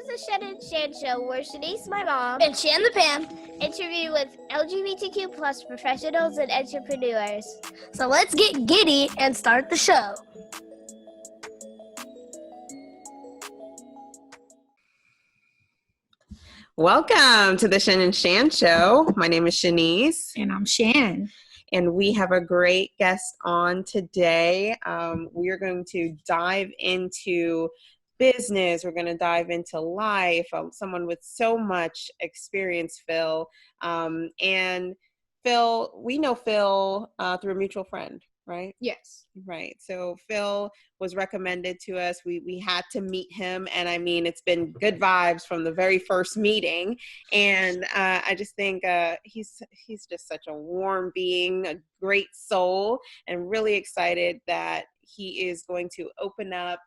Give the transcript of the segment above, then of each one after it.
is the Shen and Shan Show, where Shenice, my mom, and Shan the Pan interview with LGBTQ plus professionals and entrepreneurs. So let's get giddy and start the show. Welcome to the Shen and Shan Show. My name is Shenice. And I'm Shan. And we have a great guest on today. We are going to dive into business. We're going to dive into life. Someone with so much experience, Phil. And Phil, we know Phil through a mutual friend, right? Yes. Right. So Phil was recommended to us. We had to meet him. And I mean, it's been good vibes from the very first meeting. And I just think he's just such a warm being, a great soul, and really excited that he is going to open up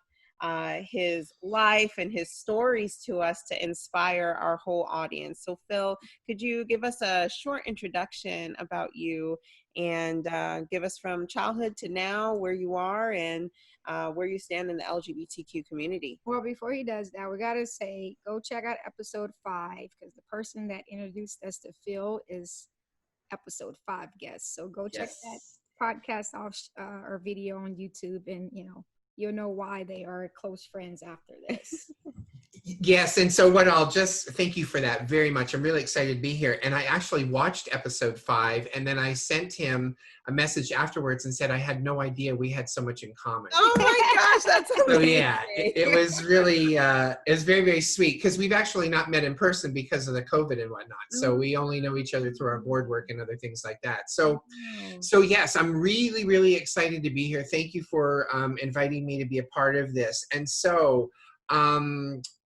his life and his stories to us to inspire our whole audience. So Phil, could you give us a short introduction about you and give us from childhood to now where you are and where you stand in the LGBTQ community? Well, before he does that, we got to say, go check out episode 5, because the person that introduced us to Phil is episode 5 guest. So go check that podcast off or video on YouTube, and you'll know why they are close friends after this. Yes, and so I'll just thank you for that very much. I'm really excited to be here. And I actually watched episode 5, and then I sent him a message afterwards and said I had no idea we had so much in common. Oh my gosh, that's amazing. So yeah, it was really, it was very, very sweet, because we've actually not met in person because of the COVID and whatnot. So we only know each other through our board work and other things like that. So yes, I'm really, really excited to be here. Thank you for inviting me to be a part of this. And so,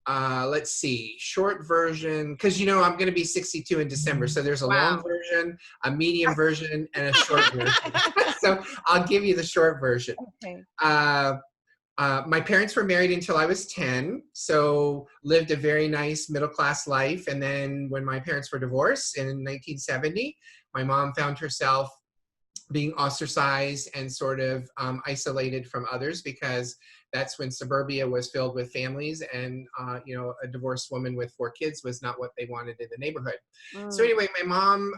let's see, short version, because I'm going to be 62 in December, so there's a long version, a medium version, and a short version. So I'll give you the short version. Okay. My parents were married until I was 10, so lived a very nice middle-class life. And then when my parents were divorced in 1970, my mom found herself being ostracized and sort of isolated from others, because that's when suburbia was filled with families, and a divorced woman with 4 kids was not what they wanted in the neighborhood. So anyway, my mom,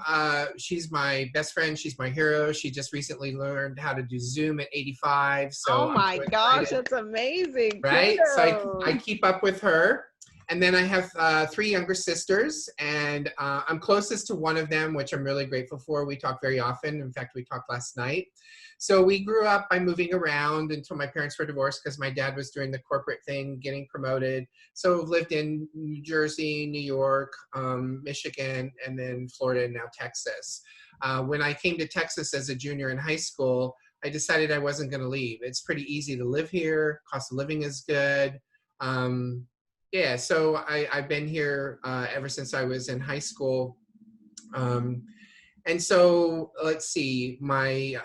she's my best friend. She's my hero. She just recently learned how to do Zoom at 85. So oh my gosh, that's amazing. Right? Kudos. So I keep up with her. And then I have 3 younger sisters, and I'm closest to one of them, which I'm really grateful for. We talk very often. In fact, we talked last night. So we grew up by moving around until my parents were divorced, because my dad was doing the corporate thing, getting promoted. So we've lived in New Jersey, New York, Michigan, and then Florida, and now Texas. When I came to Texas as a junior in high school, I decided I wasn't going to leave. It's pretty easy to live here. Cost of living is good. Yeah, so I've been here ever since I was in high school. And so let's see, my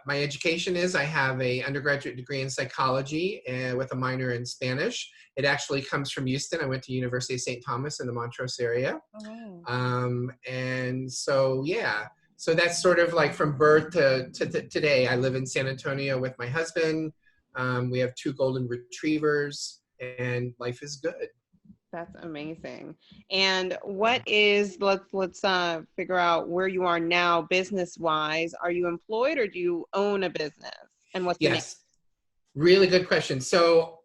education is, I have a undergraduate degree in psychology with a minor in Spanish. It actually comes from Houston. I went to University of St. Thomas in the Montrose area. Oh. And so, yeah, so that's sort of like from birth to today. I live in San Antonio with my husband. We have 2 golden retrievers, and life is good. That's amazing. And what is, let's figure out where you are now business-wise. Are you employed, or do you own a business? And what's your name? Yes, really good question. So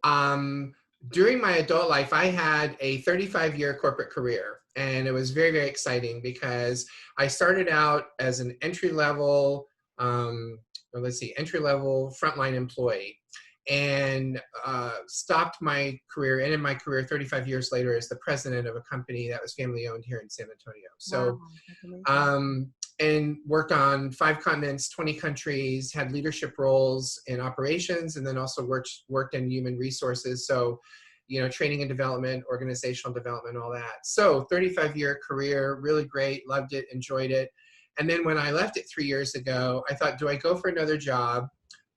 during my adult life, I had a 35-year corporate career, and it was very, very exciting, because I started out as an entry-level, entry-level frontline employee, and stopped my career, ended my career 35 years later as the president of a company that was family owned here in San Antonio. So, and worked on 5 continents, 20 countries, had leadership roles in operations, and then also worked in human resources. So, training and development, organizational development, all that. So 35-year career, really great, loved it, enjoyed it. And then when I left it 3 years ago, I thought, do I go for another job?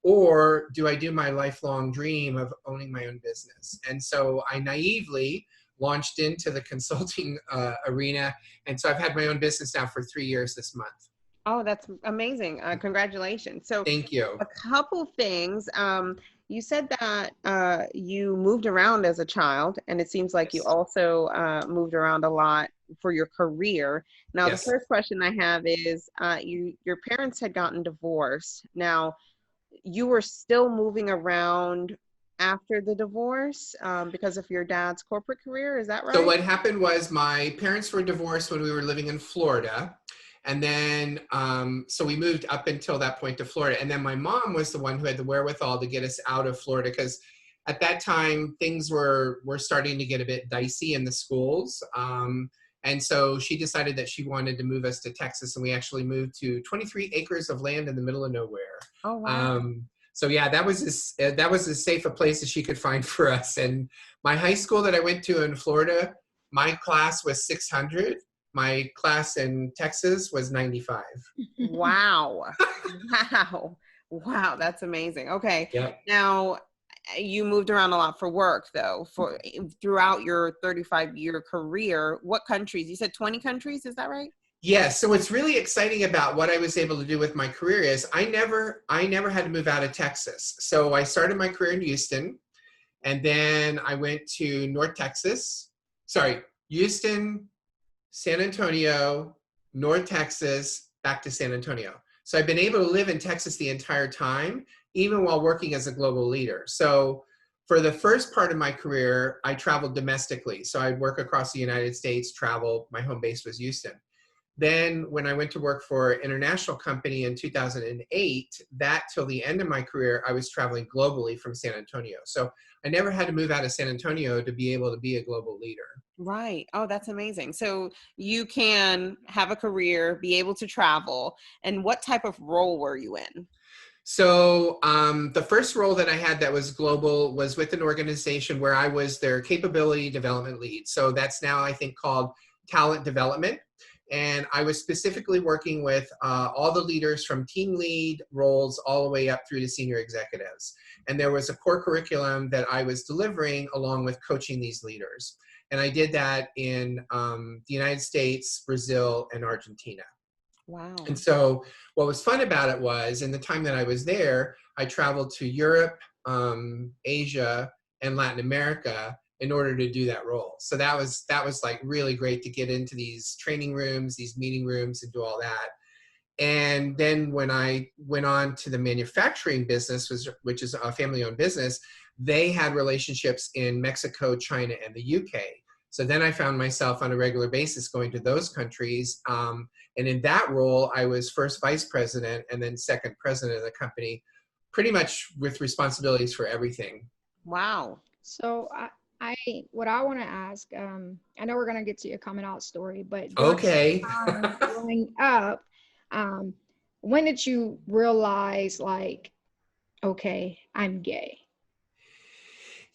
Or do I do my lifelong dream of owning my own business? And so I naively launched into the consulting arena. And so I've had my own business now for 3 years this month. Oh, that's amazing. Congratulations. So Thank you. a couple things. You said that you moved around as a child, and it seems like you Yes. also moved around a lot for your career. Now, the Yes. first question I have is, your parents had gotten divorced. Now, you were still moving around after the divorce because of your dad's corporate career. Is that So right? what happened was my parents were divorced when we were living in Florida. And then, so we moved up until that point to Florida. And then my mom was the one who had the wherewithal to get us out of Florida because at that time things were starting to get a bit dicey in the schools. And so she decided that she wanted to move us to Texas, and we actually moved to 23 acres of land in the middle of nowhere. Oh, wow. So yeah, that was as safe a place as she could find for us. And my high school that I went to in Florida, my class was 600. My class in Texas was 95. Wow. Wow. Wow. That's amazing. Okay. Yep. Now, you moved around a lot for work, though, for throughout your 35-year career. What countries? You said 20 countries. Is that right? Yes. So what's really exciting about what I was able to do with my career is I never had to move out of Texas. So I started my career in Houston, and then I went to Houston, San Antonio, North Texas, back to San Antonio. So I've been able to live in Texas the entire time, even while working as a global leader. So for the first part of my career, I traveled domestically. So I'd work across the United States, travel. My home base was Houston. Then when I went to work for an international company in 2008, that till the end of my career, I was traveling globally from San Antonio. So I never had to move out of San Antonio to be able to be a global leader. Right. Oh, that's amazing. So you can have a career, be able to travel. And what type of role were you in? So the first role that I had that was global was with an organization where I was their capability development lead. So that's now, I think, called talent development. And I was specifically working with all the leaders from team lead roles all the way up through to senior executives. And there was a core curriculum that I was delivering along with coaching these leaders. And I did that in the United States, Brazil, and Argentina. Wow. And so what was fun about it was, in the time that I was there, I traveled to Europe, Asia, and Latin America in order to do that role. So that was like really great to get into these training rooms, these meeting rooms, and do all that. And then when I went on to the manufacturing business, which is a family-owned business, they had relationships in Mexico, China, and the UK. So then I found myself on a regular basis going to those countries. And in that role, I was first vice president and then second president of the company, pretty much with responsibilities for everything. Wow. So what I want to ask, I know we're gonna get to your coming out story, but Okay. growing up, when did you realize, like, okay, I'm gay?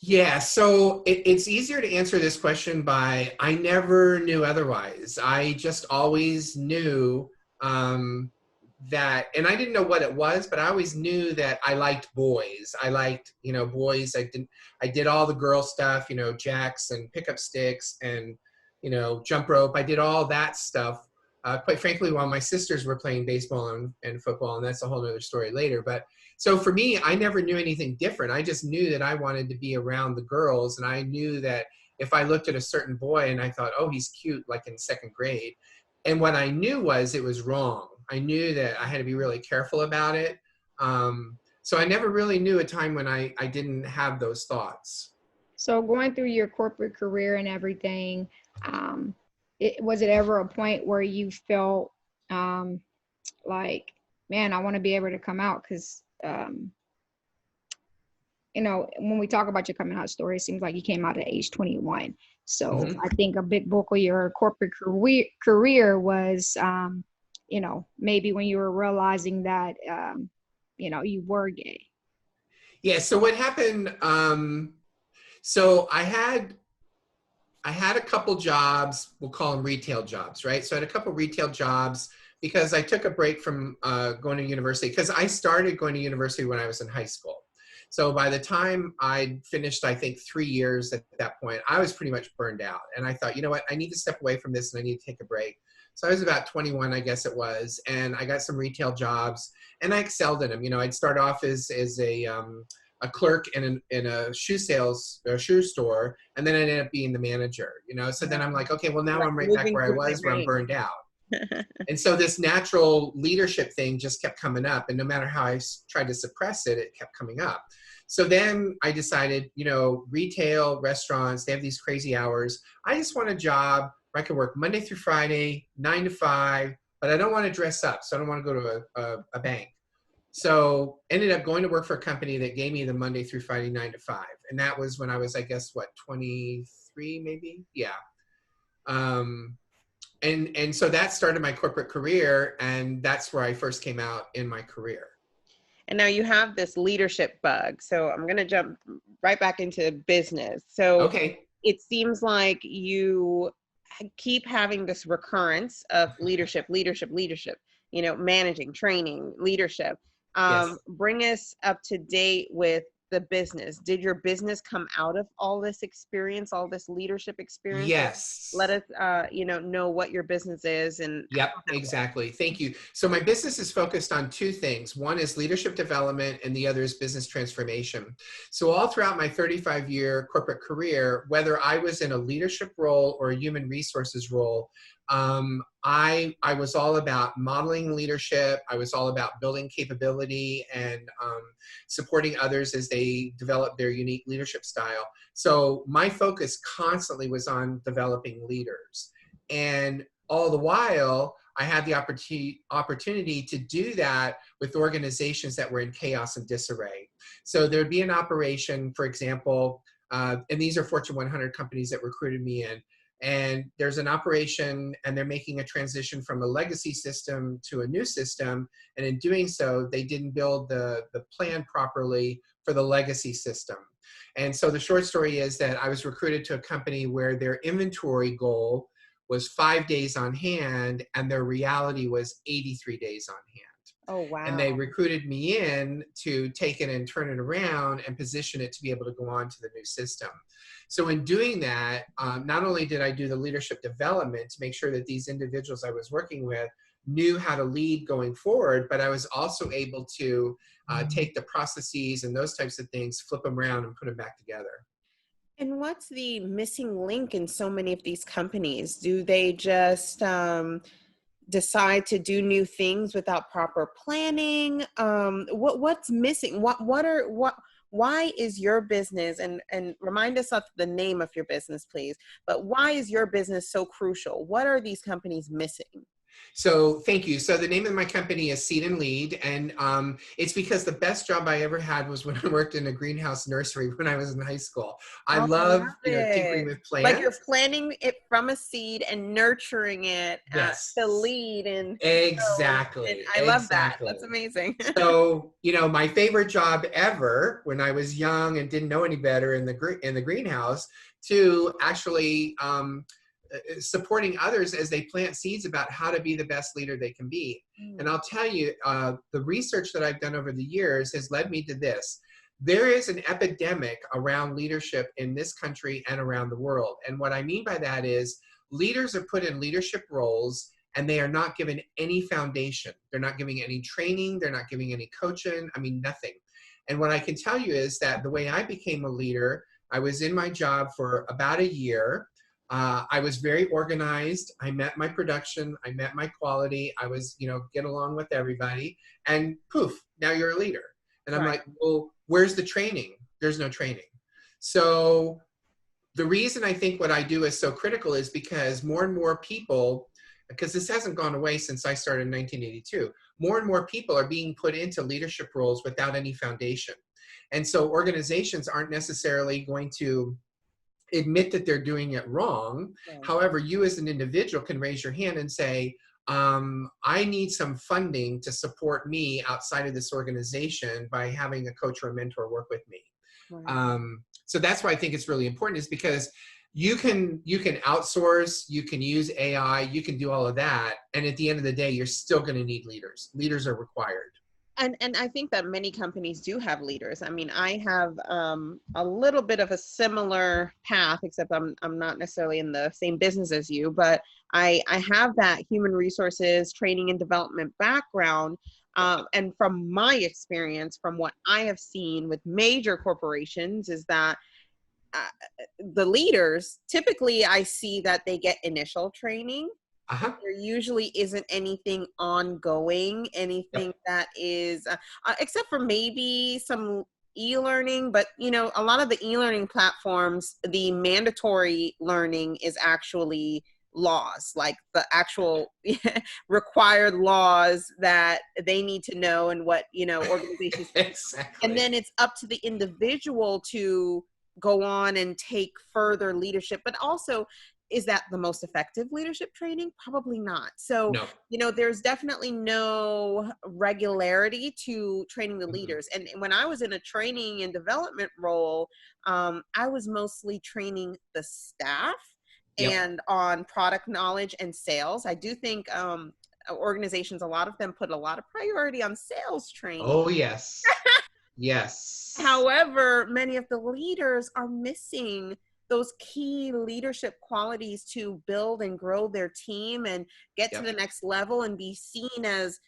Yeah, so it's easier to answer this question by I never knew otherwise. I just always knew that, and I didn't know what it was, but I always knew that I liked boys. I liked, boys. I did all the girl stuff, jacks and pickup sticks and, jump rope. I did all that stuff, quite frankly, while my sisters were playing baseball and football, and that's a whole other story later. But so for me, I never knew anything different. I just knew that I wanted to be around the girls, and I knew that if I looked at a certain boy and I thought, oh, he's cute, like in second grade, and what I knew was it was wrong. I knew that I had to be really careful about it. So I never really knew a time when I didn't have those thoughts. So going through your corporate career and everything, was it ever a point where you felt like, man, I want to be able to come out? Because when we talk about your coming out story, it seems like you came out at age 21. So I think a big bulk of your corporate career was, maybe when you were realizing that, you were gay. Yeah. So what happened? So I had a couple jobs. We'll call them retail jobs, right? So I had a couple retail jobs because I took a break from going to university, because I started going to university when I was in high school. So by the time I finished, I think 3 years at that point, I was pretty much burned out. And I thought, you know what, I need to step away from this and I need to take a break. So I was about 21, I guess it was, and I got some retail jobs, and I excelled in them. You know, I'd start off as a clerk in a shoe store, and then I ended up being the manager. You know, so then I'm like, okay, well now Like I'm right back moving where I through the was, where I'm ranks. burned out. And so this natural leadership thing just kept coming up, and no matter how I tried to suppress it, it kept coming up. So then I decided, you know, retail, restaurants, they have these crazy hours. I just want a job where I can work Monday through Friday, 9 to 5, but I don't want to dress up. So I don't want to go to a bank. So ended up going to work for a company that gave me the Monday through Friday, 9 to 5. And that was when I was, I guess, what, 23 maybe? Yeah. And so that started my corporate career, and that's where I first came out in my career. And now you have this leadership bug. So I'm going to jump right back into business. So Okay. it seems like you keep having this recurrence of leadership, you know, managing, training, leadership. Yes. Bring us up to date with the business. Did your business come out of all this experience, all this leadership experience? Yes. Let us, you know what your business is. And yep, exactly. Thank you. So my business is focused on two things. One is leadership development, and the other is business transformation. So all throughout my 35-year corporate career, whether I was in a leadership role or a human resources role, I was all about modeling leadership. I was all about building capability and supporting others as they develop their unique leadership style. So my focus constantly was on developing leaders. And all the while, I had the opportunity to do that with organizations that were in chaos and disarray. So there'd be an operation, for example, and these are Fortune 100 companies that recruited me in. And there's an operation, and they're making a transition from a legacy system to a new system. And in doing so, they didn't build the plan properly for the legacy system. And so the short story is that I was recruited to a company where their inventory goal was 5 days on hand, and their reality was 83 days on hand. oh, wow. And they recruited me in to take it and turn it around and position it to be able to go on to the new system. So in doing that, not only did I do the leadership development to make sure that these individuals I was working with knew how to lead going forward, but I was also able to take the processes and those types of things, flip them around and put them back together. And what's the missing link in so many of these companies? Do they just decide to do new things without proper planning? What's missing? Why is your business, and remind us of the name of your business, please, but why is your business so crucial? What are these companies missing? So thank you. So the name of my company is Seed and Lead, and it's because the best job I ever had was when I worked in a greenhouse nursery when I was in high school. I love tinkering with plants. Like you're planting it from a seed and nurturing it yes. to lead. And exactly. And I love that. That's amazing. So, you know, my favorite job ever when I was young and didn't know any better in the greenhouse to actually supporting others as they plant seeds about how to be the best leader they can be. And I'll tell you, the research that I've done over the years has led me to this. There is an epidemic around leadership in this country and around the world. And what I mean by that is leaders are put in leadership roles and they are not given any foundation. They're not giving any training. They're not giving any coaching. I mean, nothing. And what I can tell you is that the way I became a leader, I was in my job for about a year. I was very organized. I met my production. I met my quality. I was, you know, get along with everybody. And poof, now you're a leader. And I'm like, well, where's the training? There's no training. So the reason I think what I do is so critical is because more and more people, because this hasn't gone away since I started in 1982, more and more people are being put into leadership roles without any foundation. And so organizations aren't necessarily going to admit that they're doing it wrong. Right. However, you as an individual can raise your hand and say, I need some funding to support me outside of this organization by having a coach or a mentor work with me. Right. So that's why I think it's really important, is because you can outsource, you can use AI, you can do all of that. And at the end of the day, you're still going to need leaders. Leaders are required. And I think that many companies do have leaders. I mean, I have a little bit of a similar path, except I'm not necessarily in the same business as you, but I have that human resources training and development background. And from my experience, from what I have seen with major corporations, is that the leaders, typically I see that they get initial training. There usually isn't anything ongoing, anything that is, except for maybe some e-learning, but you know, a lot of the e-learning platforms, the mandatory learning is actually laws, like the actual required laws that they need to know and what, you know, organizations. Exactly. And then it's up to the individual to go on and take further leadership, but also, is that the most effective leadership training? Probably not. So, No. you know, there's definitely no regularity to training the leaders. And when I was in a training and development role, I was mostly training the staff and on product knowledge and sales. I do think organizations, a lot of them put a lot of priority on sales training. Oh, yes. Yes. However, many of the leaders are missing those key leadership qualities to build and grow their team and get to the next level and be seen as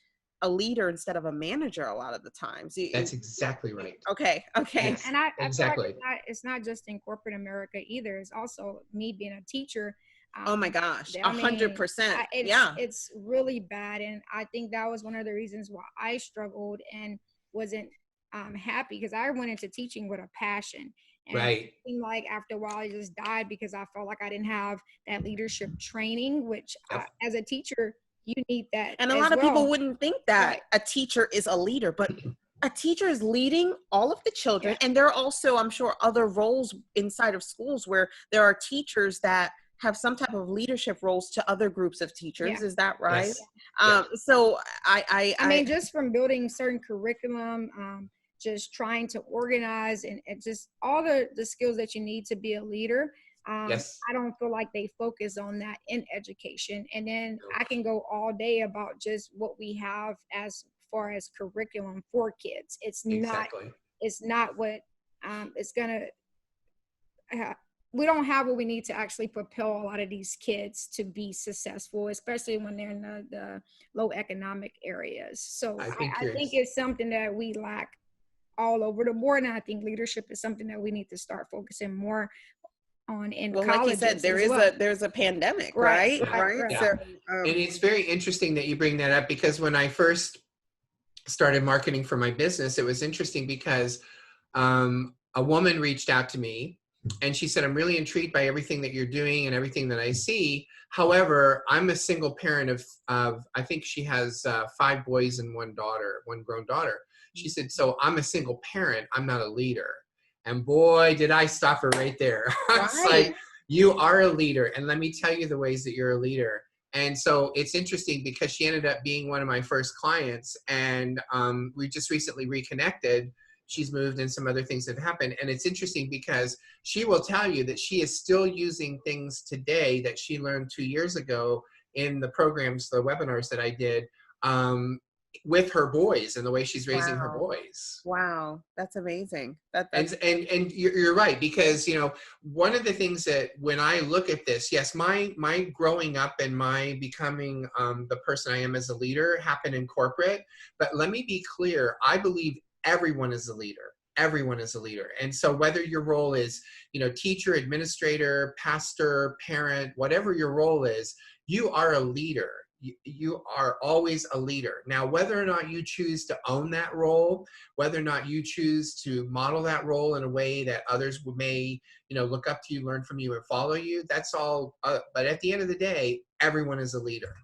a leader instead of a manager a lot of the times. That's exactly right. Okay. Yes, And I exactly. feel like it's not just in corporate America either. It's also me being a teacher. Oh my gosh, I mean, 100%. It's really bad. And I think that was one of the reasons why I struggled and wasn't happy, because I went into teaching with a passion. And it seemed like after a while I just died because I felt like I didn't have that leadership training, which as a teacher, you need that. And a lot of people wouldn't think that a teacher is a leader, but a teacher is leading all of the children. And there are also, I'm sure, other roles inside of schools where there are teachers that have some type of leadership roles to other groups of teachers. Is that right? Yes. So I mean, just from building certain curriculum, just trying to organize and just all the skills that you need to be a leader. I don't feel like they focus on that in education. And then I can go all day about just what we have as far as curriculum for kids. It's not what it's gonna we don't have what we need to actually propel a lot of these kids to be successful, especially when they're in the low economic areas. So I think it's something that we lack all over the board. And I think leadership is something that we need to start focusing more on in colleges. Like you said, there's a pandemic, right? So, and it's very interesting that you bring that up, because when I first started marketing for my business, it was interesting because a woman reached out to me and she said, I'm really intrigued by everything that you're doing and everything that I see. However, I'm a single parent of I think she has 5 boys and one grown daughter. She said, so I'm a single parent, I'm not a leader. And boy, did I stop her right there. I was like, you are a leader. And let me tell you the ways that you're a leader. And so it's interesting because she ended up being one of my first clients. And we just recently reconnected. She's moved and some other things have happened. And it's interesting because she will tell you that she is still using things today that she learned 2 years ago in the programs, the webinars that I did, with her boys and the way she's raising her boys. Wow, that's amazing. And you're right, because you know, one of the things that when I look at this, yes, my growing up and my becoming the person I am as a leader happened in corporate. But let me be clear, I believe everyone is a leader. Everyone is a leader. And so whether your role is, you know, teacher, administrator, pastor, parent, whatever your role is, you are a leader. You are always a leader. Now, whether or not you choose to own that role, whether or not you choose to model that role in a way that others may, you know, look up to you, learn from you, and follow you, that's all. But at the end of the day, everyone is a leader.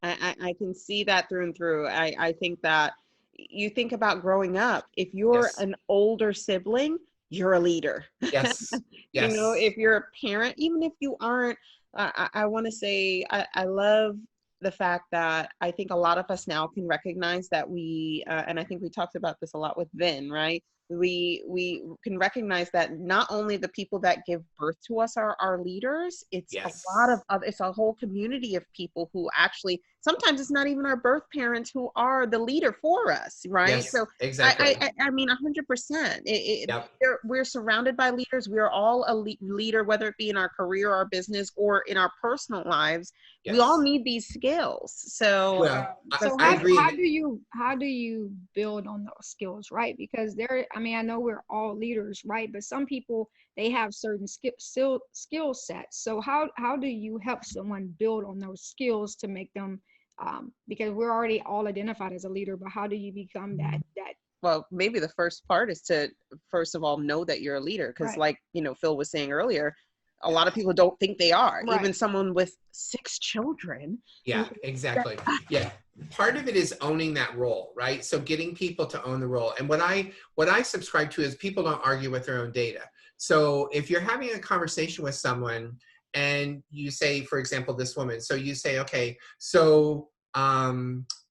I can see that through and through. I think that you think about growing up. If you're an older sibling, you're a leader. Yes. You know, if you're a parent, even if you aren't, I want to say, I love the fact that I think a lot of us now can recognize that we, and I think we talked about this a lot with Vin, right? we can recognize that not only the people that give birth to us are our leaders, it's a lot of other, it's a whole community of people who actually, sometimes it's not even our birth parents who are the leader for us, right? Yes, So exactly. I mean 100%. Yep. We're surrounded by leaders. We're all a leader, whether it be in our career, our business, or in our personal lives. Yes. We all need these skills. So well, So I agree. how do you build on those skills, right? Because I mean, I know we're all leaders, right? But some people, they have certain skill sets. So how do you help someone build on those skills to make them, because we're already all identified as a leader, but how do you become that? Well, maybe the first part is to, first of all, know that you're a leader. Because Right. like, Phil was saying earlier, a lot of people don't think they are. Right. Even someone with 6 children. Yeah, exactly. Yeah. Part of it is owning that role, right? So getting people to own the role. And what I subscribe to is people don't argue with their own data. So if you're having a conversation with someone and you say, for example, this woman, so you say, okay, so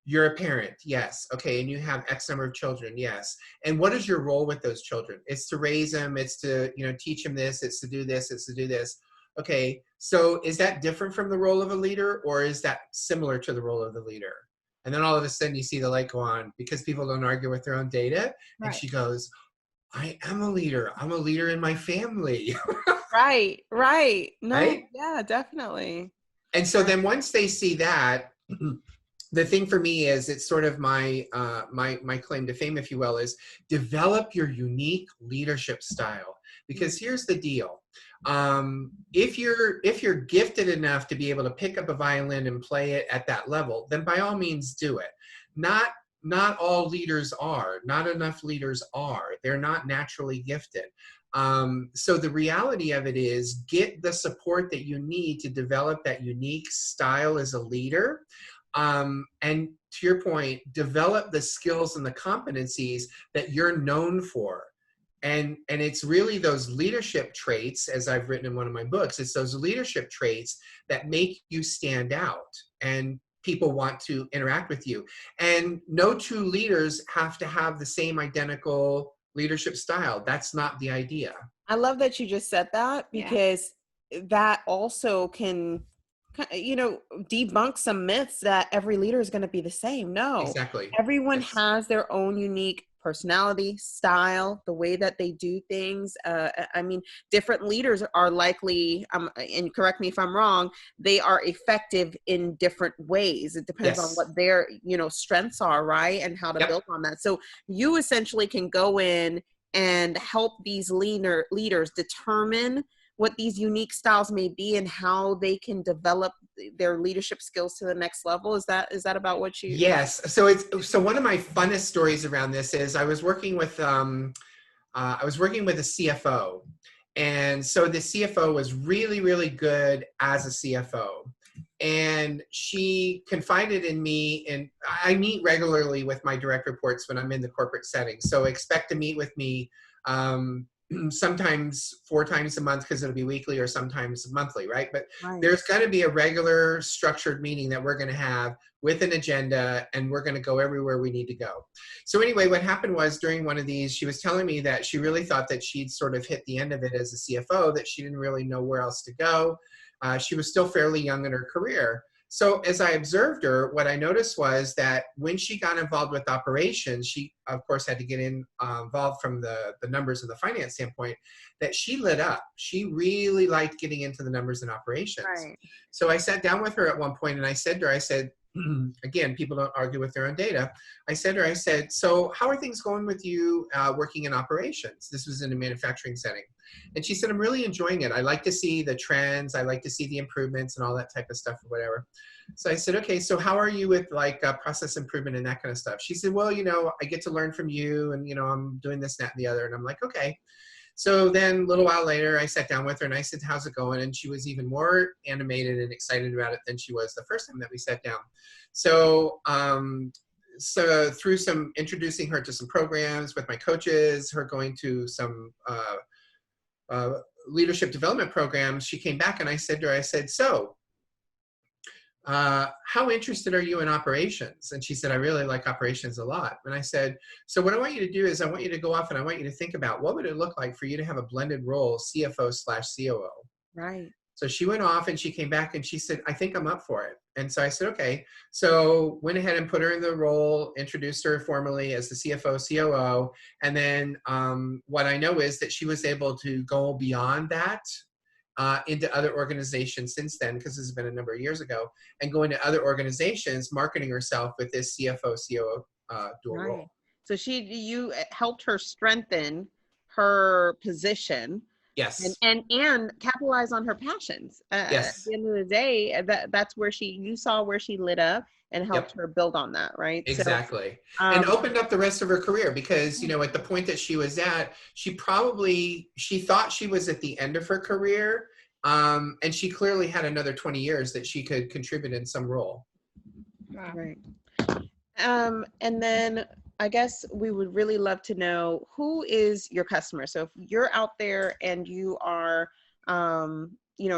you're a parent, yes. Okay, and you have X number of children, yes. And what is your role with those children? It's to raise them, it's to, teach them this, it's to do this, it's to do this. Okay, so is that different from the role of a leader, or is that similar to the role of the leader? And then all of a sudden you see the light go on because people don't argue with their own data. And Right. she goes, I am a leader. I'm a leader in my family. Right. No, Right? yeah, definitely. And so then once they see that, the thing for me is, it's sort of my my claim to fame, if you will, is develop your unique leadership style. Because here's the deal. If you're gifted enough to be able to pick up a violin and play it at that level, then by all means do it. Not all leaders are. Not enough leaders are. They're not naturally gifted. So the reality of it is, get the support that you need to develop that unique style as a leader. And to your point, develop the skills and the competencies that you're known for. And it's really those leadership traits, as I've written in one of my books, it's those leadership traits that make you stand out and people want to interact with you. And no two leaders have to have the same identical leadership style. That's not the idea. I love that you just said that, because that also can, debunk some myths that every leader is going to be the same. No, Exactly. Everyone has their own unique personality, style, the way that they do things. I mean, different leaders are likely, and correct me if I'm wrong, they are effective in different ways. It depends on what their, strengths are, right? And how to build on that. So you essentially can go in and help these leaders determine what these unique styles may be and how they can develop their leadership skills to the next level. Is that about what you? Yes. So one of my funnest stories around this is I was working with a CFO, and so the CFO was really, really good as a CFO, and she confided in me. And I meet regularly with my direct reports when I'm in the corporate setting, so expect to meet with me. Sometimes 4 times a month, because it'll be weekly, or sometimes monthly, right? But there's got to be a regular structured meeting that we're going to have with an agenda, and we're going to go everywhere we need to go. So anyway, what happened was, during one of these, she was telling me that she really thought that she'd sort of hit the end of it as a CFO, that she didn't really know where else to go. She was still fairly young in her career. So as I observed her, what I noticed was that when she got involved with operations, she, of course, had to get involved from the numbers and the finance standpoint, that she lit up. She really liked getting into the numbers and operations. Right. So I sat down with her at one point and I said to her, I said, again, people don't argue with their own data. I said to her, I said, so how are things going with you working in operations? This was in a manufacturing setting. And she said, I'm really enjoying it. I like to see the trends. I like to see the improvements and all that type of stuff or whatever. So I said, okay, so how are you with like process improvement and that kind of stuff? She said, well, I get to learn from you, and, I'm doing this, that, and the other. And I'm like, okay. So then a little while later, I sat down with her and I said, how's it going? And she was even more animated and excited about it than she was the first time that we sat down. So, so through some introducing her to some programs with my coaches, her going to some leadership development programs, she came back and I said to her, I said, so how interested are you in operations? And she said, I really like operations a lot. And I said, so what I want you to do is I want you to go off and I want you to think about what would it look like for you to have a blended role, CFO/COO. Right. So she went off and she came back and she said, I think I'm up for it. And so I said, okay. So went ahead and put her in the role, introduced her formally as the CFO/COO. And then what I know is that she was able to go beyond that into other organizations since then, because this has been a number of years ago, and go into other organizations marketing herself with this CFO/COO dual role. So you helped her strengthen her position. Yes. And capitalize on her passions. Yes. At the end of the day, that's where you saw where she lit up and helped her build on that, right? Exactly. So, and opened up the rest of her career, because, at the point that she was at, she thought she was at the end of her career. And she clearly had another 20 years that she could contribute in some role. Right. And then I guess we would really love to know, who is your customer? So if you're out there and you are,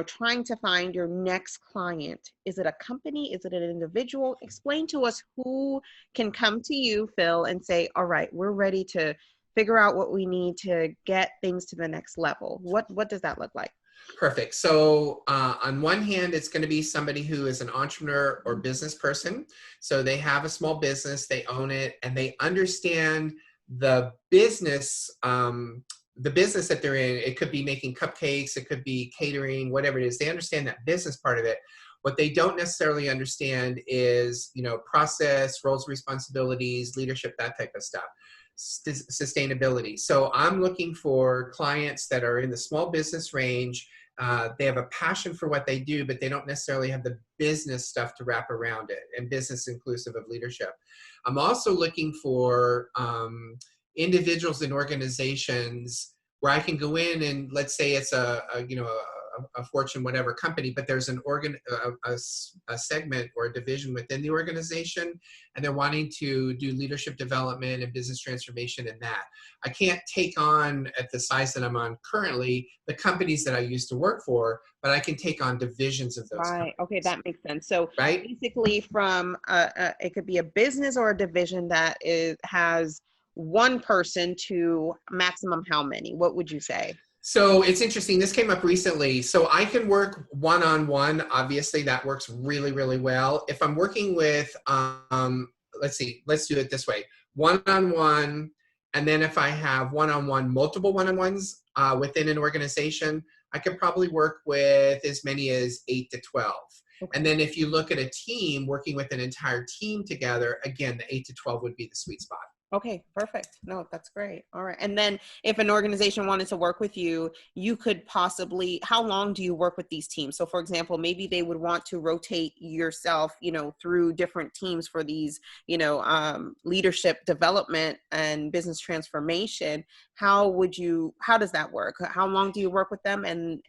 trying to find your next client, is it a company? Is it an individual? Explain to us who can come to you, Phil, and say, all right, we're ready to figure out what we need to get things to the next level. What does that look like? Perfect. So on one hand, it's going to be somebody who is an entrepreneur or business person. So they have a small business, they own it, and they understand the business that they're in. It could be making cupcakes, it could be catering, whatever it is. They understand that business part of it. What they don't necessarily understand is, process, roles, responsibilities, leadership, that type of stuff. Sustainability. So I'm looking for clients that are in the small business range. They have a passion for what they do, but they don't necessarily have the business stuff to wrap around it, and business inclusive of leadership. I'm also looking for individuals and organizations where I can go in and, let's say it's a Fortune whatever company, but there's a segment or a division within the organization, and they're wanting to do leadership development and business transformation in that. I can't take on, at the size that I'm on currently, the companies that I used to work for, but I can take on divisions of those. Right. Companies. Okay, that makes sense. So right? basically, from it could be a business or a division that has one person to maximum how many? What would you say? So it's interesting. This came up recently. So I can work one-on-one. Obviously, that works really, really well. If I'm working with, let's do it this way. One-on-one, and then if I have one-on-one, multiple one-on-ones within an organization, I could probably work with as many as 8 to 12. Okay. And then if you look at a team, working with an entire team together, again, the 8 to 12 would be the sweet spot. Okay, perfect. No, that's great. All right. And then if an organization wanted to work with you, you could possibly, how long do you work with these teams? So for example, maybe they would want to rotate yourself, through different teams for these, leadership development and business transformation. How does that work? How long do you work with them, and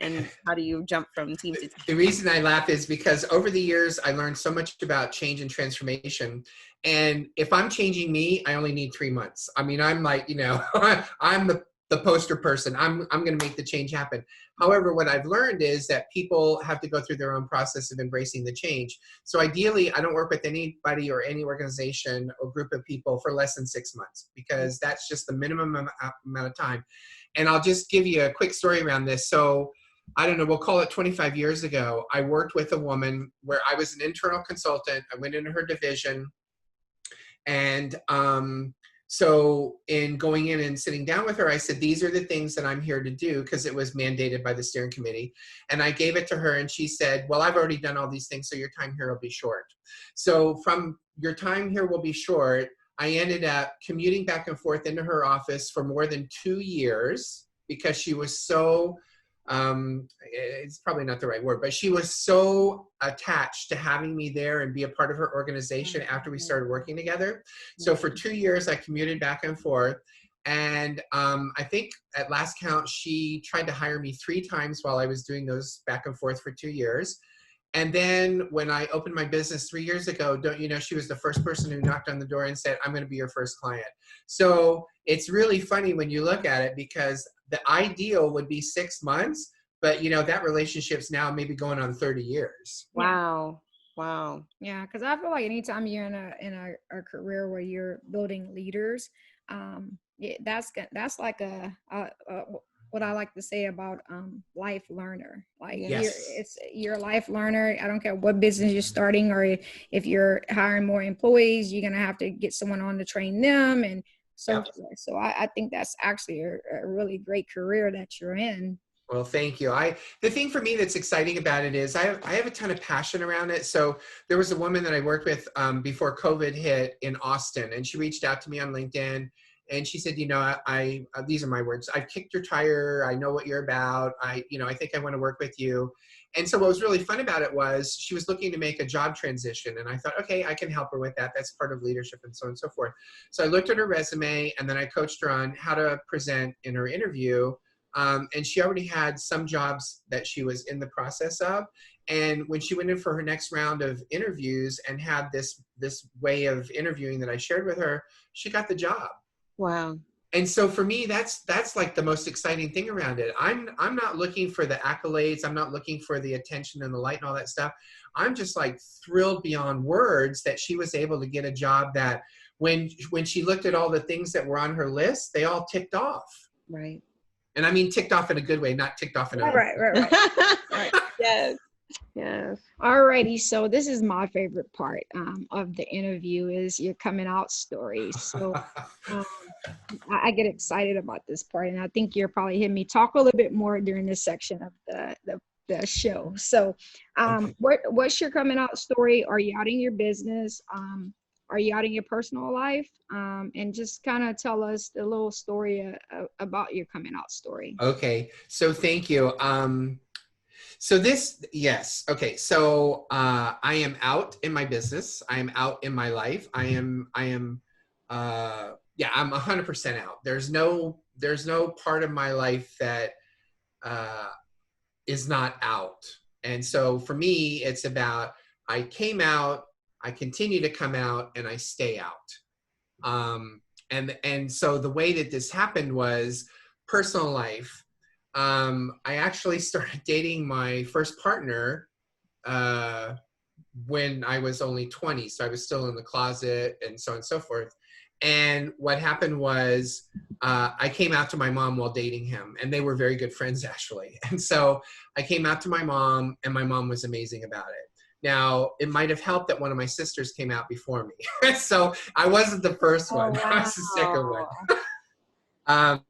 how do you jump from team to team? The reason I laugh is because over the years, I learned so much about change and transformation. And if I'm changing me, I only need 3 months. I mean, I'm like, I'm the poster person. I'm going to make the change happen. However, what I've learned is that people have to go through their own process of embracing the change. So ideally, I don't work with anybody or any organization or group of people for less than 6 months, because that's just the minimum amount of time. And I'll just give you a quick story around this. So I don't know, we'll call it 25 years ago, I worked with a woman where I was an internal consultant. I went into her division. And so in going in and sitting down with her, I said, these are the things that I'm here to do, because it was mandated by the steering committee. And I gave it to her, and she said, well, I've already done all these things, so your time here will be short. So from your time here will be short, I ended up commuting back and forth into her office for more than 2 years, because she was so, it's probably not the right word, but she was so attached to having me there and be a part of her organization after we started working together. So for 2 years, I commuted back and forth. And I think at last count, she tried to hire me 3 times while I was doing those back and forth for 2 years. And then when I opened my business 3 years ago, don't you know, she was the first person who knocked on the door and said, I'm going to be your first client. So it's really funny when you look at it, because the ideal would be 6 months, but that relationship's now maybe going on 30 years. Wow. Wow. Yeah, because I feel like anytime you're in a career where you're building leaders, yeah, that's like what I like to say about life learner. Like Yes. you're a life learner. I don't care what business you're starting, or if you're hiring more employees, you're gonna have to get someone on to train them and so Yep. forth. So I think that's actually a really great career that you're in. Well, thank you. The thing for me that's exciting about it is I have a ton of passion around it. So there was a woman that I worked with before COVID hit in Austin, and she reached out to me on LinkedIn, and she said, I these are my words. I've kicked your tire. I know what you're about. I think I want to work with you. And so what was really fun about it was she was looking to make a job transition, and I thought, okay, I can help her with that. That's part of leadership and so on and so forth. So I looked at her resume, and then I coached her on how to present in her interview. And she already had some jobs that she was in the process of. And when she went in for her next round of interviews and had this way of interviewing that I shared with her, she got the job. Wow. And so for me, that's like the most exciting thing around it. I'm not looking for the accolades. I'm not looking for the attention and the light and all that stuff. I'm just like thrilled beyond words that she was able to get a job that when she looked at all the things that were on her list, they all ticked off. Right. And I mean ticked off in a good way, not ticked off in a Right. Right. Yes. Yes. Alrighty, so this is my favorite part of the interview is your coming out story. So I get excited about this part, and I think you'll probably hear me talk a little bit more during this section of the show. So what's your coming out story? Are you out in your business? Are you out in your personal life? And just kind of tell us a little story about your coming out story. Okay, so thank you. Yes. Okay, so I am out in my business. I am out in my life. I'm 100% out. There's no part of my life that is not out. And so for me, it's about, I came out, I continue to come out, and I stay out. And so the way that this happened was personal life. I actually started dating my first partner when I was only 20. So I was still in the closet and so on and so forth. And what happened was I came out to my mom while dating him, and they were very good friends actually. And so I came out to my mom, and my mom was amazing about it. Now, it might have helped that one of my sisters came out before me. So I wasn't the first one. Wow. I was the second one.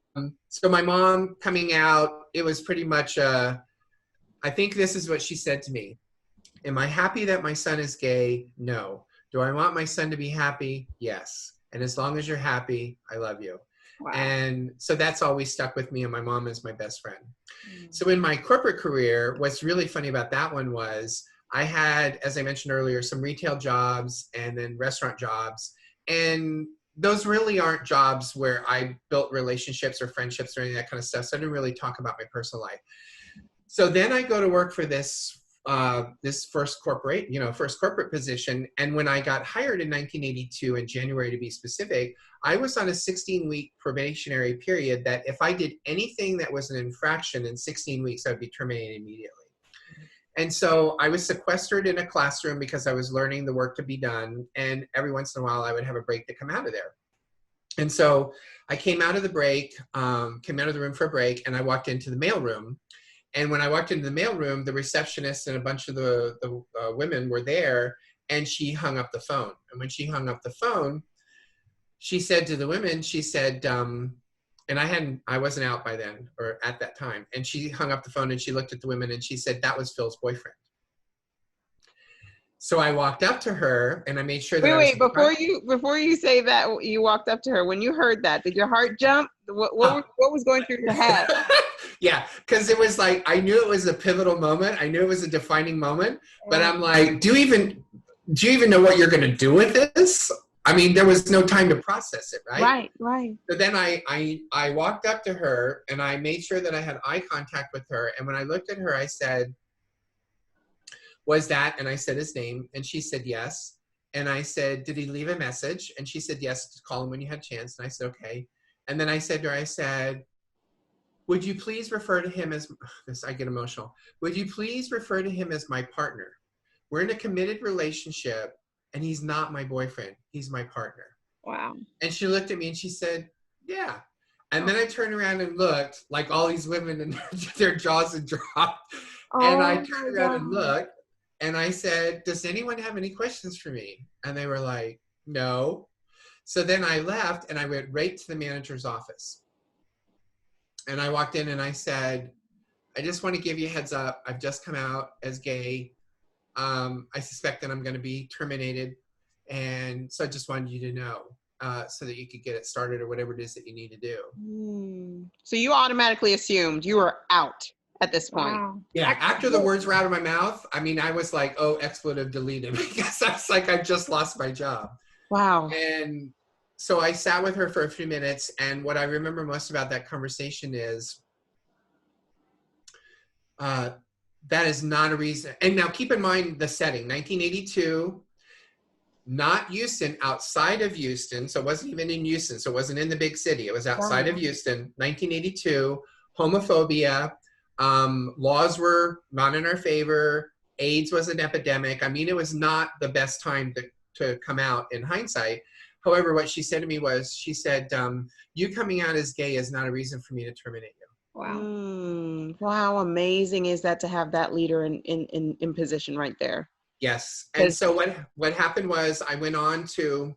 So my mom coming out, it was pretty much, I think this is what she said to me. Am I happy that my son is gay? No. Do I want my son to be happy? Yes. And as long as you're happy, I love you. Wow. And so that's always stuck with me, and my mom is my best friend. So in my corporate career, what's really funny about that one was I had, as I mentioned earlier, some retail jobs and then restaurant jobs. And those really aren't jobs where I built relationships or friendships or any of that kind of stuff. So I didn't really talk about my personal life. So then I go to work for this first corporate position. And when I got hired in 1982, in January to be specific, I was on a 16-week probationary period that if I did anything that was an infraction in 16 weeks, I'd be terminated immediately. And so I was sequestered in a classroom because I was learning the work to be done. And every once in a while, I would have a break to come out of there. And so I came out of the room for a break, and I walked into the mailroom. And when I walked into the mailroom, the receptionist and a bunch of the women were there, and she hung up the phone. And when she hung up the phone, she said to the women, she said, and I wasn't out by then or at that time. And she hung up the phone and she looked at the women and she said, that was Phil's boyfriend. So I walked up to her and I made sure that before you say that, you walked up to her. When you heard that, did your heart jump? What was going through your head? Yeah, because it was like, I knew it was a pivotal moment. I knew it was a defining moment, but I'm like, do you even know what you're going to do with this? I mean, there was no time to process it, right? Right. So then I walked up to her and I made sure that I had eye contact with her. And when I looked at her, I said, was that? And I said his name, and she said yes. And I said, did he leave a message? And she said, yes, call him when you had a chance. And I said, okay. And then I said to her, would you please refer to him as, I get emotional. Would you please refer to him as my partner? we're in a committed relationship and he's not my boyfriend. He's my partner. Wow. And she looked at me and she said, yeah. And then I turned around and looked, like all these women and their jaws had dropped. And I turned around and looked and I said, does anyone have any questions for me? And they were like, no. So then I left and I went right to the manager's office. And I walked in and I said, I just want to give you a heads up. I've just come out as gay. I suspect that I'm going to be terminated. And so I just wanted you to know so that you could get it started or whatever it is that you need to do. So you automatically assumed you were out at this point. Wow. Yeah, after the words were out of my mouth, I mean, I was like, oh, expletive deleted, because I was like, I just lost my job. Wow. And so I sat with her for a few minutes, and what I remember most about that conversation is that is not a reason. And now keep in mind the setting, 1982, not Houston, outside of Houston. So it wasn't even in Houston. So it wasn't in the big city. It was outside of Houston, 1982, homophobia. Laws were not in our favor. AIDS was an epidemic. I mean, it was not the best time to come out in hindsight. However, what she said to me was, she said, you coming out as gay is not a reason for me to terminate you. Wow. Wow, how amazing is that to have that leader in position right there? Yes. And so what happened was I went on to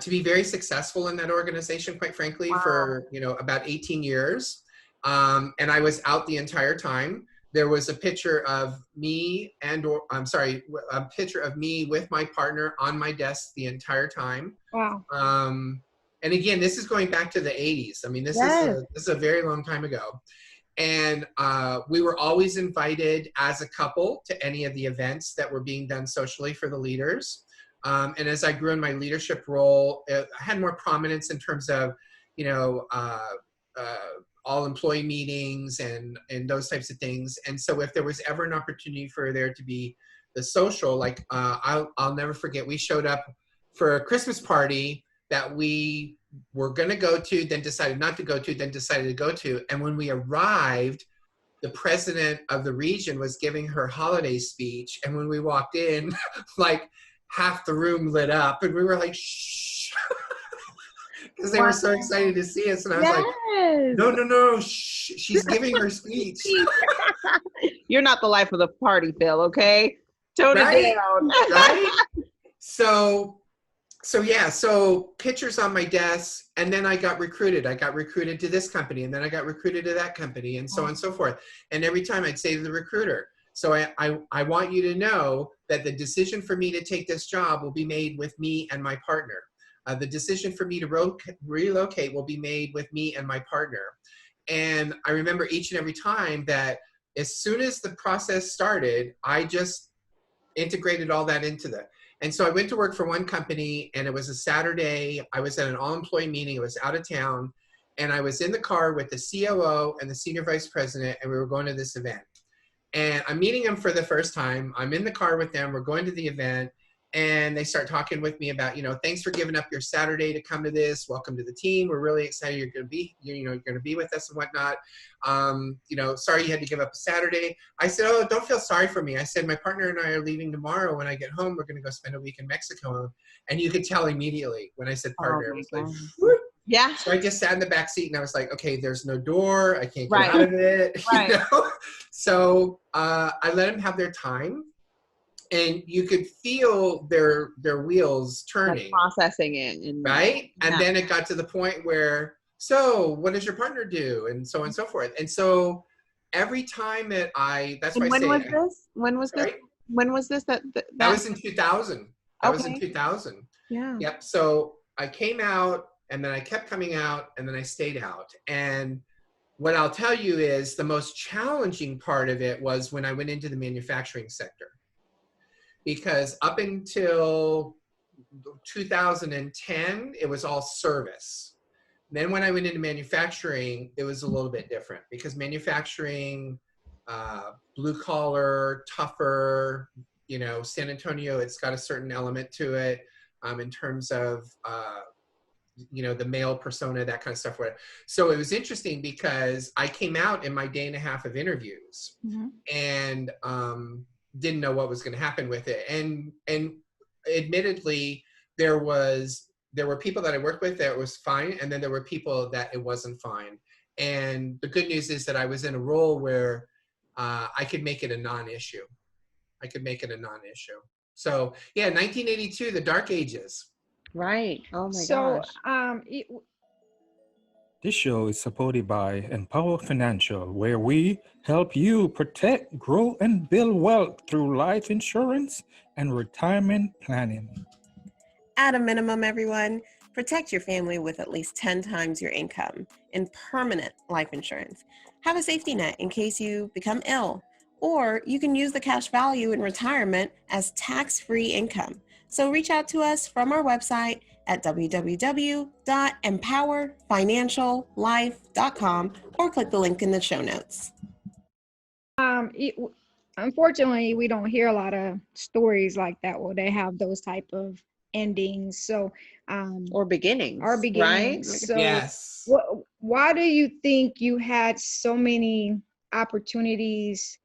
be very successful in that organization, quite frankly, for, about 18 years. And I was out the entire time. There was a picture of me a picture of me with my partner on my desk the entire time. Wow. And again, this is going back to the 80s. I mean, this is a very long time ago. And we were always invited as a couple to any of the events that were being done socially for the leaders. And as I grew in my leadership role, I had more prominence in terms of, all employee meetings and those types of things. And so if there was ever an opportunity for there to be the social, like I'll never forget, we showed up for a Christmas party that we were going to go to, then decided not to go to, then decided to go to. And when we arrived, the president of the region was giving her holiday speech. And when we walked in, like half the room lit up and we were like, shh, because they were so excited to see us. And I was like, no, shh, she's giving her speech. You're not the life of the party, Phil, okay? Tone it down. Right? So pictures on my desk, and then I got recruited. I got recruited to this company, and then I got recruited to that company, and so on and so forth. And every time I'd say to the recruiter, so I want you to know that the decision for me to take this job will be made with me and my partner. The decision for me to relocate will be made with me and my partner. And I remember each and every time that as soon as the process started, I just integrated all that into the. And so I went to work for one company, and it was a Saturday. I was at an all-employee meeting. I was out of town, and I was in the car with the COO and the senior vice president, and we were going to this event. And I'm meeting them for the first time. I'm in the car with them. We're going to the event, and they start talking with me about, thanks for giving up your Saturday to come to this. Welcome to the team. We're really excited you're going to be, you're going to be with us and whatnot. Sorry you had to give up a Saturday. I said, oh, don't feel sorry for me. I said, my partner and I are leaving tomorrow. When I get home, we're going to go spend a week in Mexico. And you could tell immediately when I said partner, I was like, whoop. Yeah. So I just sat in the back seat and I was like, okay, there's no door. I can't get out of it. Right. So I let them have their time. And you could feel their wheels turning. Like processing it. Right? And then it got to the point where, so what does your partner do? And so on and so forth. And so every time that that's why I say. When was this? When was this? That was in 2000. That was in 2000. Yeah. Yep. So I came out, and then I kept coming out, and then I stayed out. And what I'll tell you is the most challenging part of it was when I went into the manufacturing sector. Because up until 2010, it was all service. Then when I went into manufacturing, it was a little bit different, because manufacturing, blue collar, tougher, San Antonio, it's got a certain element to it in terms of, the male persona, that kind of stuff. So it was interesting because I came out in my day and a half of interviews, and didn't know what was going to happen with it. And admittedly, there were people that I worked with that it was fine, and then there were people that it wasn't fine. And the good news is that I was in a role where I could make it a non-issue. So yeah, 1982, the dark ages. Right. Oh my So, gosh. This show is supported by Empower Financial, where we help you protect, grow, and build wealth through life insurance and retirement planning. At a minimum, everyone, protect your family with at least 10 times your income in permanent life insurance. Have a safety net in case you become ill, or you can use the cash value in retirement as tax-free income. So reach out to us from our website at www.empowerfinanciallife.com or click the link in the show notes. Unfortunately, we don't hear a lot of stories like that where they have those type of endings. So, Or beginnings. Right? So, Yes. why do you think you had so many opportunities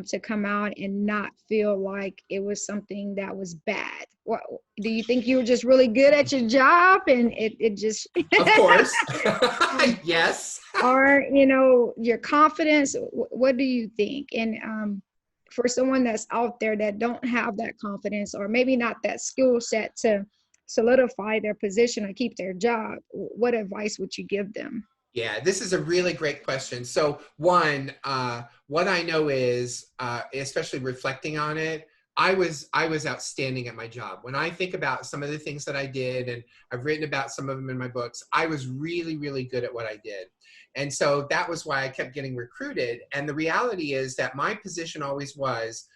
to come out and not feel like it was something that was bad? What do you think you were just really good at your job and it just Of course. Yes. or your confidence? What do you think? And for someone that's out there that don't have that confidence or maybe not that skill set to solidify their position or keep their job, what advice would you give them? Yeah, this is a really great question. So one, what I know is, especially reflecting on it, I was outstanding at my job. When I think about some of the things that I did, and I've written about some of them in my books, I was really, really good at what I did. And so that was why I kept getting recruited. And the reality is that my position always was,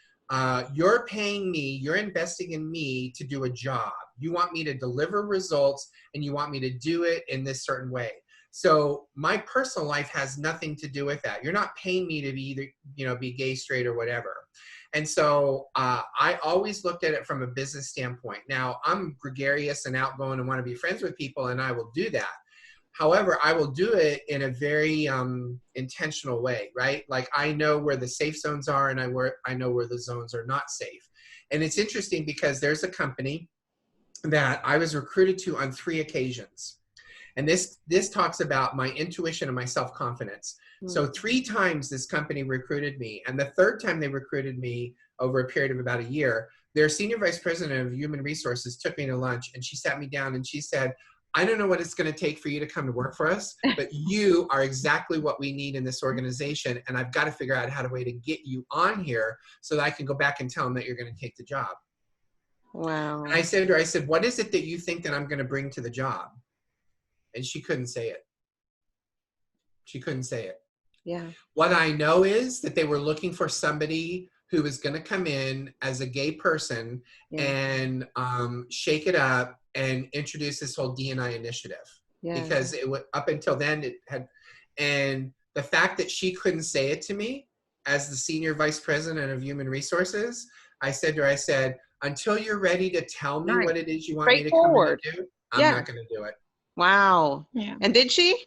you're paying me, you're investing in me to do a job. You want me to deliver results, and you want me to do it in this certain way. So my personal life has nothing to do with that. You're not paying me to be either, be gay, straight, or whatever. And so I always looked at it from a business standpoint. Now, I'm gregarious and outgoing and want to be friends with people, and I will do that. However, I will do it in a very intentional way, right? Like I know where the safe zones are, and I know where the zones are not safe. And it's interesting because there's a company that I was recruited to on 3 occasions. And this talks about my intuition and my self-confidence. So 3 times this company recruited me. And the 3rd time they recruited me over a period of about a year, their senior vice president of human resources took me to lunch, and she sat me down and she said, I don't know what it's going to take for you to come to work for us, but you are exactly what we need in this organization. And I've got to figure out how to way to get you on here so that I can go back and tell them that you're going to take the job. Wow. And I said to her, I said, what is it that you think that I'm going to bring to the job? And she couldn't say it. She couldn't say it. Yeah. What I know is that they were looking for somebody who was going to come in as a gay person and shake it up and introduce this whole D&I initiative. Yeah. Because it would, up until then it had, and the fact that she couldn't say it to me as the senior vice president of human resources, I said to her, I said, until you're ready to tell me what it is you want me to come in and do, I'm not going to do it. Wow. Yeah. And did she?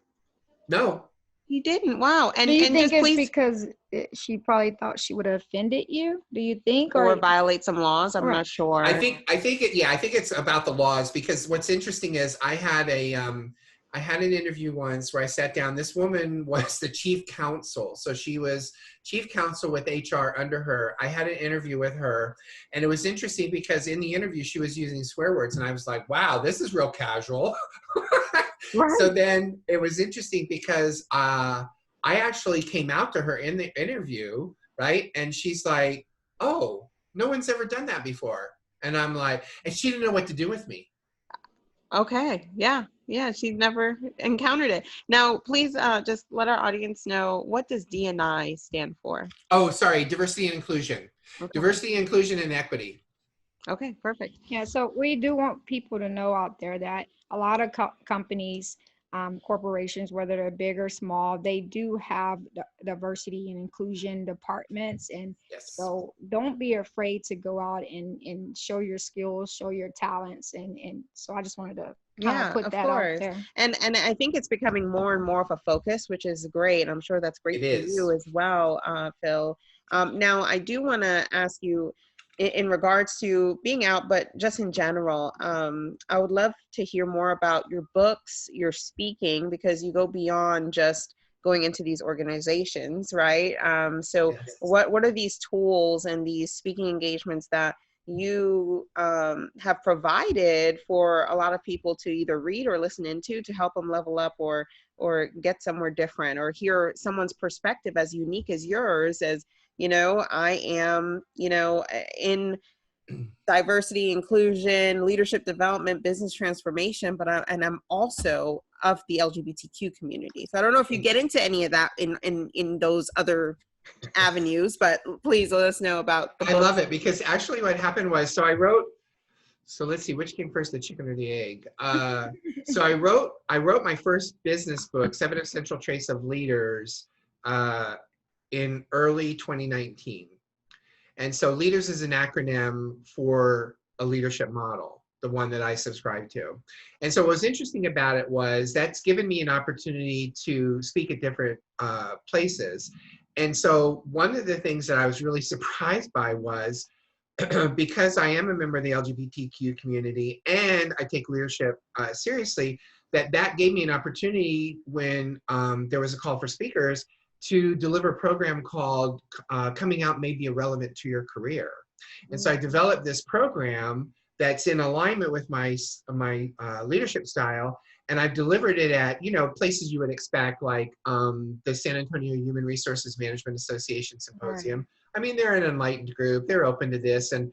No. He didn't. Wow. And do you and think just it's please, because she probably thought she would have offended you? Do you think, or violate some laws? I'm Right. not sure. I think it's about the laws, because what's interesting is I had an interview once where I sat down. This woman was the chief counsel. So she was chief counsel with HR under her. I had an interview with her, and it was interesting because in the interview she was using swear words, and I was like, wow, this is real casual. Right. So then it was interesting because I actually came out to her in the interview, right? And she's like, oh, no one's ever done that before. And I'm like, and she didn't know what to do with me. Okay. Yeah. Yeah. She's never encountered it. Now, please just let our audience know, what does D&I stand for? Oh, sorry. Diversity and inclusion. Okay. Diversity, inclusion, and equity. Okay. Perfect. Yeah, so we do want people to know out there that a lot of companies, corporations, whether they're big or small, they do have diversity and inclusion departments. And Yes. so don't be afraid to go out and show your skills, show your talents. And so I just wanted to kind of put that out there. And I think it's becoming more and more of a focus, which is great. I'm sure that's great It for is. you as well, Phil. Now, I do want to ask you in regards to being out, but just in general, I would love to hear more about your books, your speaking, because you go beyond just going into these organizations, right? So Yes. what are these tools and these speaking engagements that you have provided for a lot of people to either read or listen into to help them level up or get somewhere different or hear someone's perspective as unique as yours as, you know, I am, you know, in diversity, inclusion, leadership development, business transformation, but I'm also of the LGBTQ community. So I don't know if you get into any of that in those other avenues, but please let us know about the I books. love it because actually what happened was, so let's see, which came first, the chicken or the egg? So I wrote my first business book, 7 Essential Traits of Leaders, in early 2019. And so LEADERS is an acronym for a leadership model, the one that I subscribe to. And so what was interesting about it was that's given me an opportunity to speak at different places. And so one of the things that I was really surprised by was because I am a member of the LGBTQ community and I take leadership seriously, that gave me an opportunity when there was a call for speakers to deliver a program called Coming Out May Be Irrelevant to Your Career. And so I developed this program that's in alignment with my leadership style. And I've delivered it at, you know, places you would expect, like the San Antonio Human Resources Management Association Symposium. Right. I mean, they're an enlightened group. They're open to this. And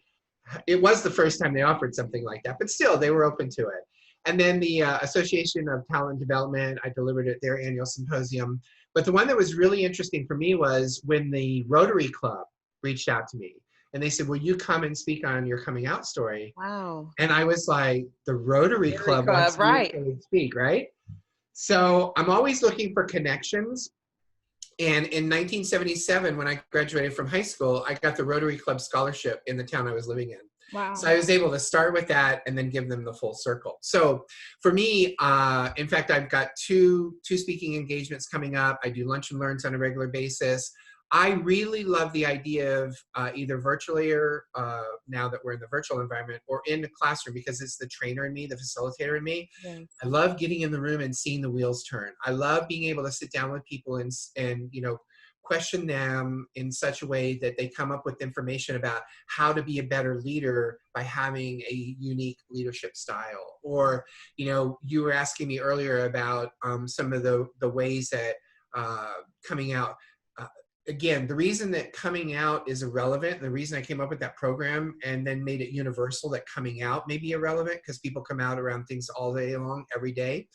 it was the first time they offered something like that, but still they were open to it. And then the Association of Talent Development, I delivered at their annual symposium. But the one that was really interesting for me was when the Rotary Club reached out to me and they said, will you come and speak on your coming out story? Wow. And I was like, the Rotary Club wants me to speak, right? So I'm always looking for connections. And in 1977, when I graduated from high school, I got the Rotary Club scholarship in the town I was living in. Wow. So I was able to start with that and then give them the full circle. So for me, in fact, I've got two speaking engagements coming up. I do lunch and learns on a regular basis. I really love the idea of either virtually or now that we're in the virtual environment or in the classroom, because it's the trainer in me, the facilitator in me. Yes. I love getting in the room and seeing the wheels turn. I love being able to sit down with people and you know, question them in such a way that they come up with information about how to be a better leader by having a unique leadership style. Or, you know, you were asking me earlier about some of the ways that coming out. Again, the reason that coming out is irrelevant, and the reason I came up with that program and then made it universal that coming out may be irrelevant because people come out around things all day long, every day,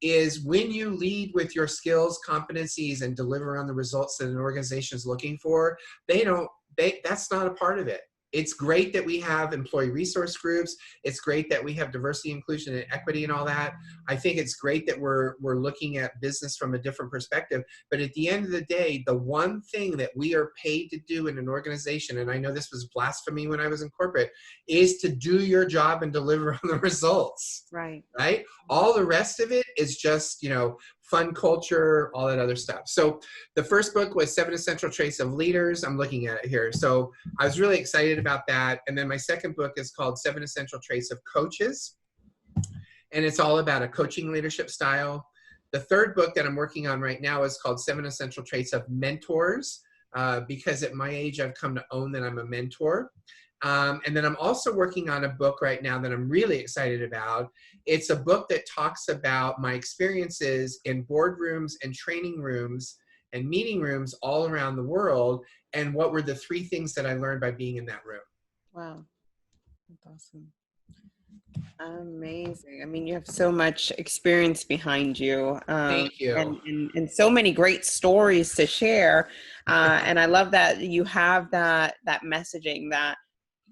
is when you lead with your skills, competencies, and deliver on the results that an organization is looking for, that's not a part of it. It's great that we have employee resource groups. It's great that we have diversity, inclusion, and equity and all that. I think it's great that we're looking at business from a different perspective. But at the end of the day, the one thing that we are paid to do in an organization, and I know this was blasphemy when I was in corporate, is to do your job and deliver on the results. Right. Right? All the rest of it is just, you know, fun culture, all that other stuff. So the first book was 7 Essential Traits of Leaders. I'm looking at it here. So I was really excited about that. And then my second book is called 7 Essential Traits of Coaches. And it's all about a coaching leadership style. The third book that I'm working on right now is called 7 Essential Traits of Mentors, because at my age, I've come to own that I'm a mentor. And then I'm also working on a book right now that I'm really excited about. It's a book that talks about my experiences in boardrooms and training rooms and meeting rooms all around the world, and what were the 3 things that I learned by being in that room. Wow. That's awesome. Amazing. I mean, you have so much experience behind you. Thank you. And so many great stories to share. And I love that you have that messaging that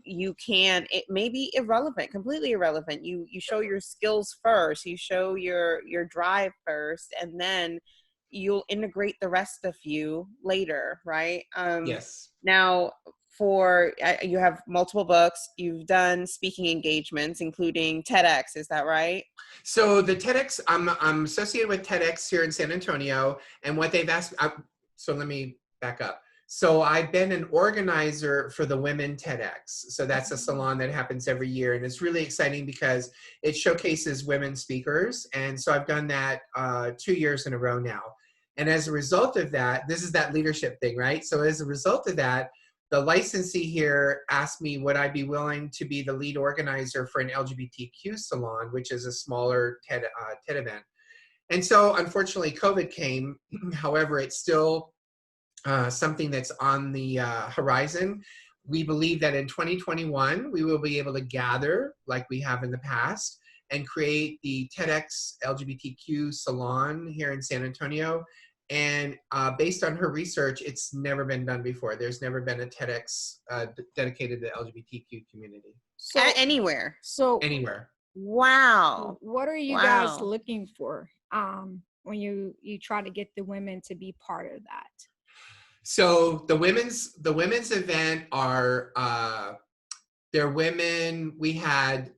you can, it may be irrelevant, completely irrelevant. You show your skills first, you show your drive first, and then you'll integrate the rest of you later, right? Yes. Now, you have multiple books, you've done speaking engagements, including TEDx, is that right? So the TEDx, I'm associated with TEDx here in San Antonio, and what they've asked, so let me back up. So I've been an organizer for the Women TEDx. So that's a salon that happens every year. And it's really exciting because it showcases women speakers. And so I've done that 2 years in a row now. And as a result of that, this is that leadership thing, right? So as a result of that, the licensee here asked me, would I be willing to be the lead organizer for an LGBTQ salon, which is a smaller TED event. And so unfortunately COVID came. However, it's still something that's on the horizon. We believe that in 2021, we will be able to gather like we have in the past and create the TEDx LGBTQ salon here in San Antonio. And based on her research, it's never been done before. There's never been a TEDx dedicated to the LGBTQ community. So, anywhere. So Anywhere. Wow. what are you guys looking for when you try to get the women to be part of that? So the women's event are they're women. We had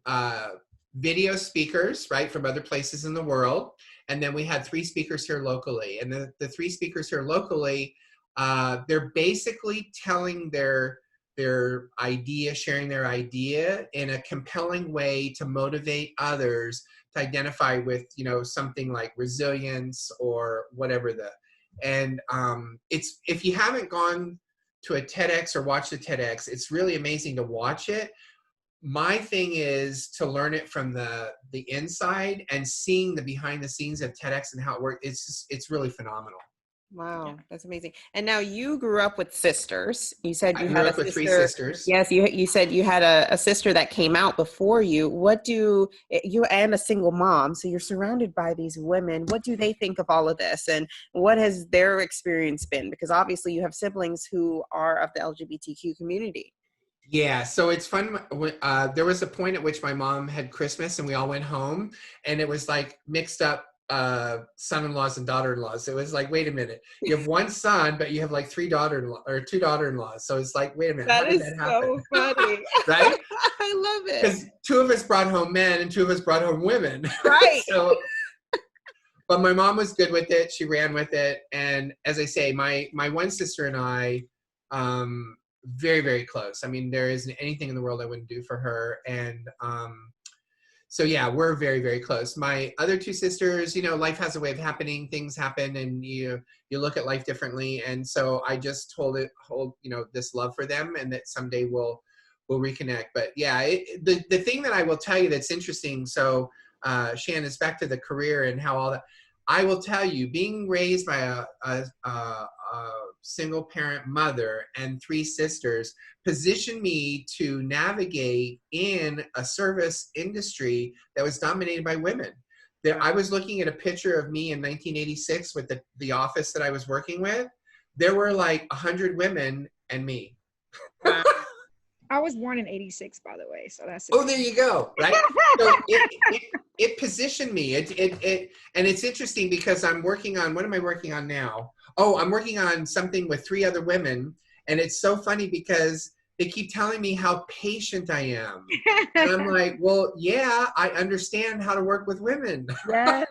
video speakers, right, from other places in the world. And then we had 3 speakers here locally. And the 3 speakers here locally, they're basically telling their idea, sharing their idea in a compelling way to motivate others to identify with, you know, something like resilience or whatever and it's, if you haven't gone to a TEDx or watched a TEDx, it's really amazing to watch it. My thing is to learn it from the inside and seeing the behind the scenes of TEDx and how it works. It's really phenomenal. Wow, that's amazing. And now you grew up with sisters. You said you I had grew up with 3 sisters. Yes, you said you had a sister that came out before you. What do you, and a single mom, so you're surrounded by these women. What do they think of all of this, and what has their experience been? Because obviously you have siblings who are of the LGBTQ community. Yeah, so it's fun. There was a point at which my mom had Christmas and we all went home, and it was like mixed up son-in-laws and daughter-in-laws. It was like, wait a minute, you have 1 son, but you have like 3 daughter-in-law or 2 daughter-in-laws. So it's like, wait a minute, how did that happen? So funny. Right? I love it. Because 2 of us brought home men and 2 of us brought home women. Right. So, but my mom was good with it. She ran with it. And as I say, my one sister and I, very, very close. I mean, there isn't anything in the world I wouldn't do for her. And so yeah, we're very, very close. My other 2 sisters, you know, life has a way of happening. Things happen, and you look at life differently. And so I just hold you know, this love for them, and that someday we'll reconnect. But yeah, the thing that I will tell you that's interesting. So Shan, is back to the career and how all that. I will tell you, being raised by a single parent mother and 3 sisters positioned me to navigate in a service industry that was dominated by women. I was looking at a picture of me in 1986 with the office that I was working with. There were like 100 women and me. I was born in '86, by the way, so that's. Oh, there you go. Right. So it positioned me. And it's interesting because I'm working on, what am I working on now? Oh, I'm working on something with 3 other women, and it's so funny because they keep telling me how patient I am, and I'm like, well, yeah, I understand how to work with women. Yes.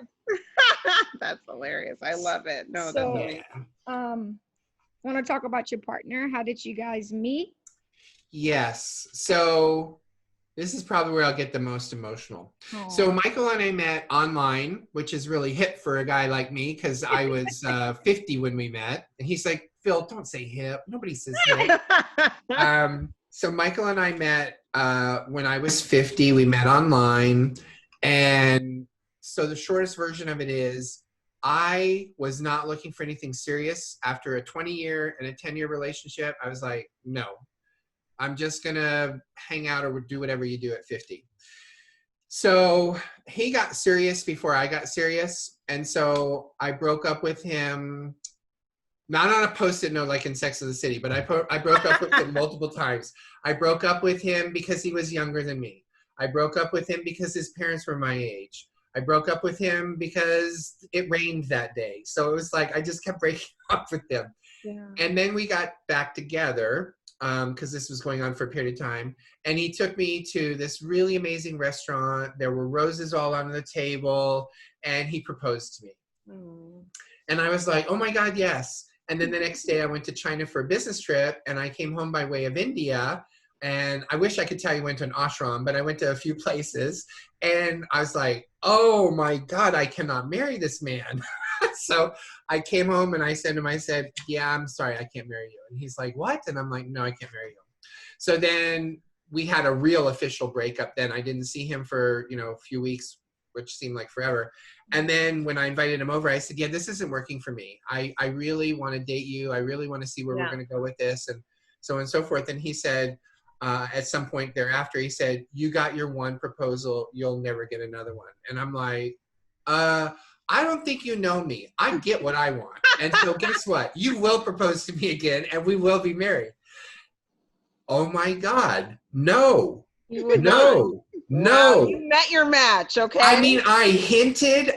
That's hilarious. I love it. No, So, that's amazing. Want to talk about your partner? How did you guys meet? Yes. So this is probably where I'll get the most emotional. Aww. So Michael and I met online, which is really hip for a guy like me because I was 50 when we met. And he's like, Phil, don't say hip. Nobody says hip. So Michael and I met when I was 50. We met online. And so the shortest version of it is I was not looking for anything serious. After a 20-year and a 10-year relationship, I was like, no. I'm just going to hang out or do whatever you do at 50. So he got serious before I got serious. And so I broke up with him, not on a Post-it note like in Sex and the City, but I broke up with him multiple times. I broke up with him because he was younger than me. I broke up with him because his parents were my age. I broke up with him because it rained that day. So it was like, I just kept breaking up with him. Yeah. And then we got back together. Because this was going on for a period of time. And he took me to this really amazing restaurant. There were roses all on the table, and he proposed to me. And I was like, oh my God, yes. And then the next day I went to China for a business trip, and I came home by way of India. And I wish I could tell you I went to an ashram, but I went to a few places, and I was like, oh my God, I cannot marry this man. So I came home and I said to him, I said, yeah, I'm sorry, I can't marry you. And he's like, what? And I'm like, no, I can't marry you. So then we had a real official breakup. Then I didn't see him for, a few weeks, which seemed like forever. And then when I invited him over, I said, yeah, this isn't working for me. I really want to date you. I really want to see where we're going to go with this, and so on and so forth. And he said, at some point thereafter, he said, you got your one proposal, you'll never get another one. And I'm like, I don't think you know me. I get what I want. And so guess what? You will propose to me again, and we will be married. Oh my God. No. No. Wow, you met your match, okay? I mean, I hinted.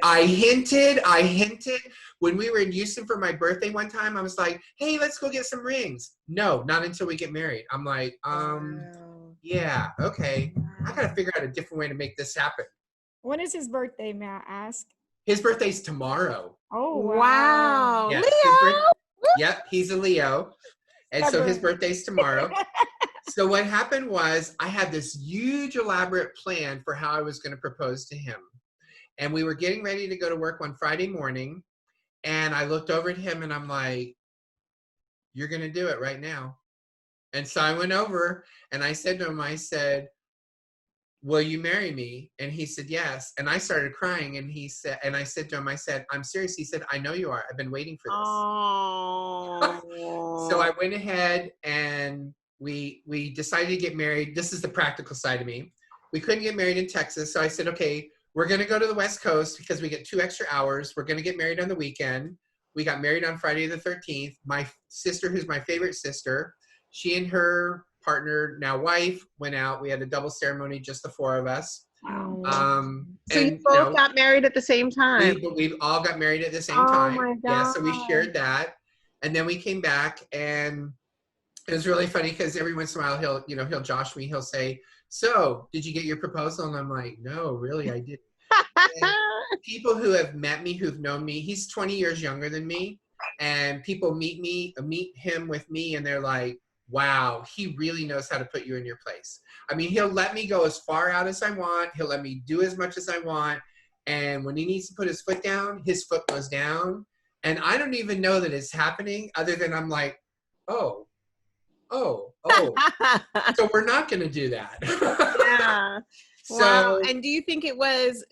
When we were in Houston for my birthday one time, I was like, hey, let's go get some rings. No, not until we get married. I'm like, yeah, okay. I got to figure out a different way to make this happen. When is his birthday, may I ask? His birthday's tomorrow. Oh, wow. Yes, Leo! Yep, he's a Leo. And so his birthday's tomorrow. So what happened was I had this huge elaborate plan for how I was going to propose to him. And we were getting ready to go to work one Friday morning. And I looked over at him and I'm like, you're going to do it right now. And so I went over and I said to him, I said, will you marry me? And he said, yes. And I started crying, and he said, and I said to him, I said, I'm serious. He said, I know you are. I've been waiting for this. Oh. So I went ahead and we decided to get married. This is the practical side of me. We couldn't get married in Texas. So I said, okay, we're going to go to the West Coast because we get 2 extra hours. We're going to get married on the weekend. We got married on Friday the 13th. My sister, who's my favorite sister, she and her partner, now wife, went out. We had a double ceremony, just the 4 of us. Wow. So you both got married at the same time? We all got married at the same Oh time. my God. Yeah, so we shared that. And then we came back, and it was really funny because every once in a while he'll josh me. He'll say, so did you get your proposal? And I'm like, no, really, I didn't. People who have met me, who've known me, he's 20 years younger than me. And people meet him with me, and they're like, wow, he really knows how to put you in your place. I mean, he'll let me go as far out as I want. He'll let me do as much as I want. And when he needs to put his foot down, his foot goes down. And I don't even know that it's happening, other than I'm like, oh. So we're not going to do that. Yeah. So, wow. And do you think it was,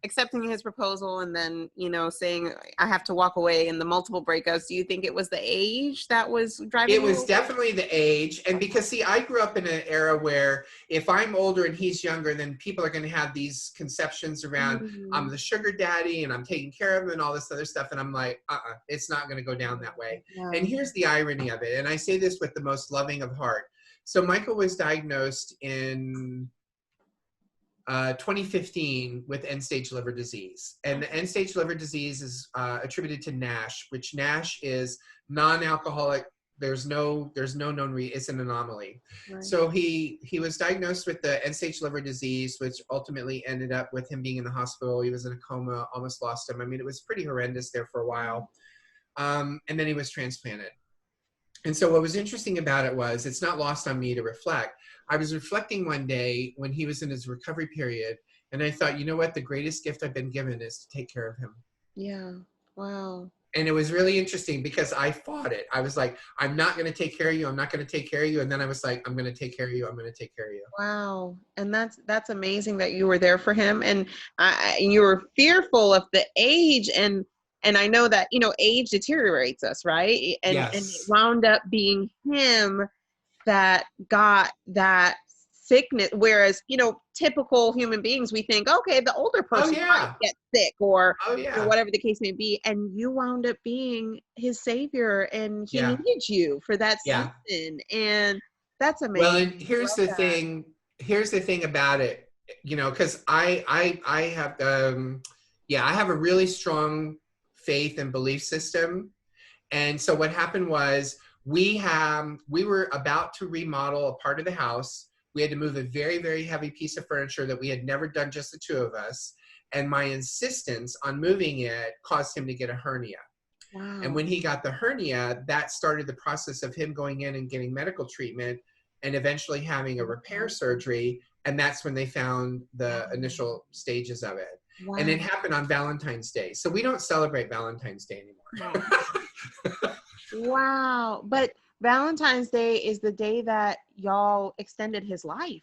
accepting his proposal and then, saying I have to walk away, and the multiple breakups, do you think it was the age that was driving it was you? definitely the age. And because, see, I grew up in an era where if I'm older and he's younger, then people are going to have these conceptions around I'm the sugar daddy and I'm taking care of him and all this other stuff. And I'm like, it's not going to go down that way. Yeah. And here's the irony of it. And I say this with the most loving of heart. So Michael was diagnosed in 2015 with end-stage liver disease. And the end-stage liver disease is attributed to NASH, which NASH is non-alcoholic. There's no known it's an anomaly. Right. So he was diagnosed with the end-stage liver disease, which ultimately ended up with him being in the hospital. He was in a coma, almost lost him. I mean, it was pretty horrendous there for a while. And then he was transplanted. And so what was interesting about it was, it's not lost on me to reflect. I was reflecting one day when he was in his recovery period, and I thought, you know what? The greatest gift I've been given is to take care of him. Yeah. Wow. And it was really interesting because I fought it. I was like, I'm not going to take care of you. I'm not going to take care of you. And then I was like, I'm going to take care of you. I'm going to take care of you. Wow. And that's amazing that you were there for him. And you were fearful of the age, and I know that, age deteriorates us, right? And, yes. And it wound up being him that got that sickness. Whereas, typical human beings, we think, okay, the older person might get sick or whatever the case may be. And you wound up being his savior, and he needed you for that season. And that's amazing. Well, and here's the thing. Here's the thing about it, because I have, I have a really strong faith and belief system. And so what happened was we were about to remodel a part of the house. We had to move a very, very heavy piece of furniture that we had never done, just the 2 of us. And my insistence on moving it caused him to get a hernia. Wow. And when he got the hernia, that started the process of him going in and getting medical treatment and eventually having a repair surgery. And that's when they found the initial stages of it. Wow. And it happened on Valentine's Day. So we don't celebrate Valentine's Day anymore. Wow. But Valentine's Day is the day that y'all extended his life.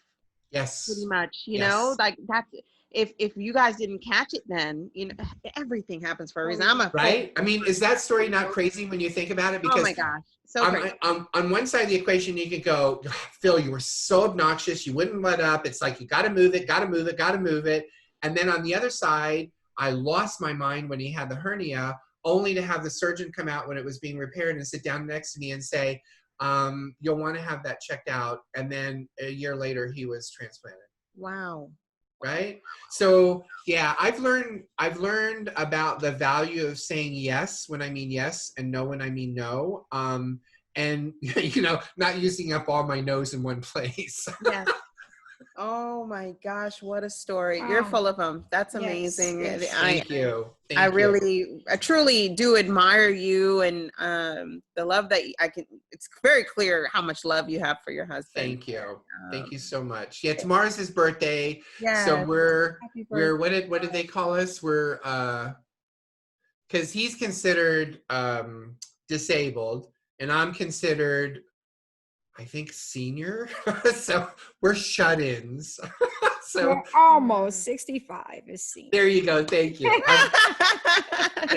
Yes. Pretty much, you Yes. know, like that's, if you guys didn't catch it then, you know, everything happens for a reason. Right? I mean, is that story not crazy when you think about it? Because oh my gosh. So crazy. on one side of the equation, you could go, Phil, you were so obnoxious. You wouldn't let up. It's like, you got to move it, got to move it, got to move it. And then on the other side, I lost my mind when he had the hernia, only to have the surgeon come out when it was being repaired and sit down next to me and say, you'll want to have that checked out. And then a year later, he was transplanted. Wow. Right? So yeah, I've learned about the value of saying yes when I mean yes and no when I mean no. And you know, not using up all my no's in one place. Yes. Oh my gosh, what a story. You're full of them. That's amazing. Yes. Thank you. I truly do admire you, and the love that it's very clear how much love you have for your husband. Thank you. Thank you so much. Yeah, tomorrow's his birthday. Yeah. So we're what did they call us? We're because he's considered disabled and I'm considered, I think, senior. So we're shut-ins. So we're almost 65 is senior. There you go. Thank you.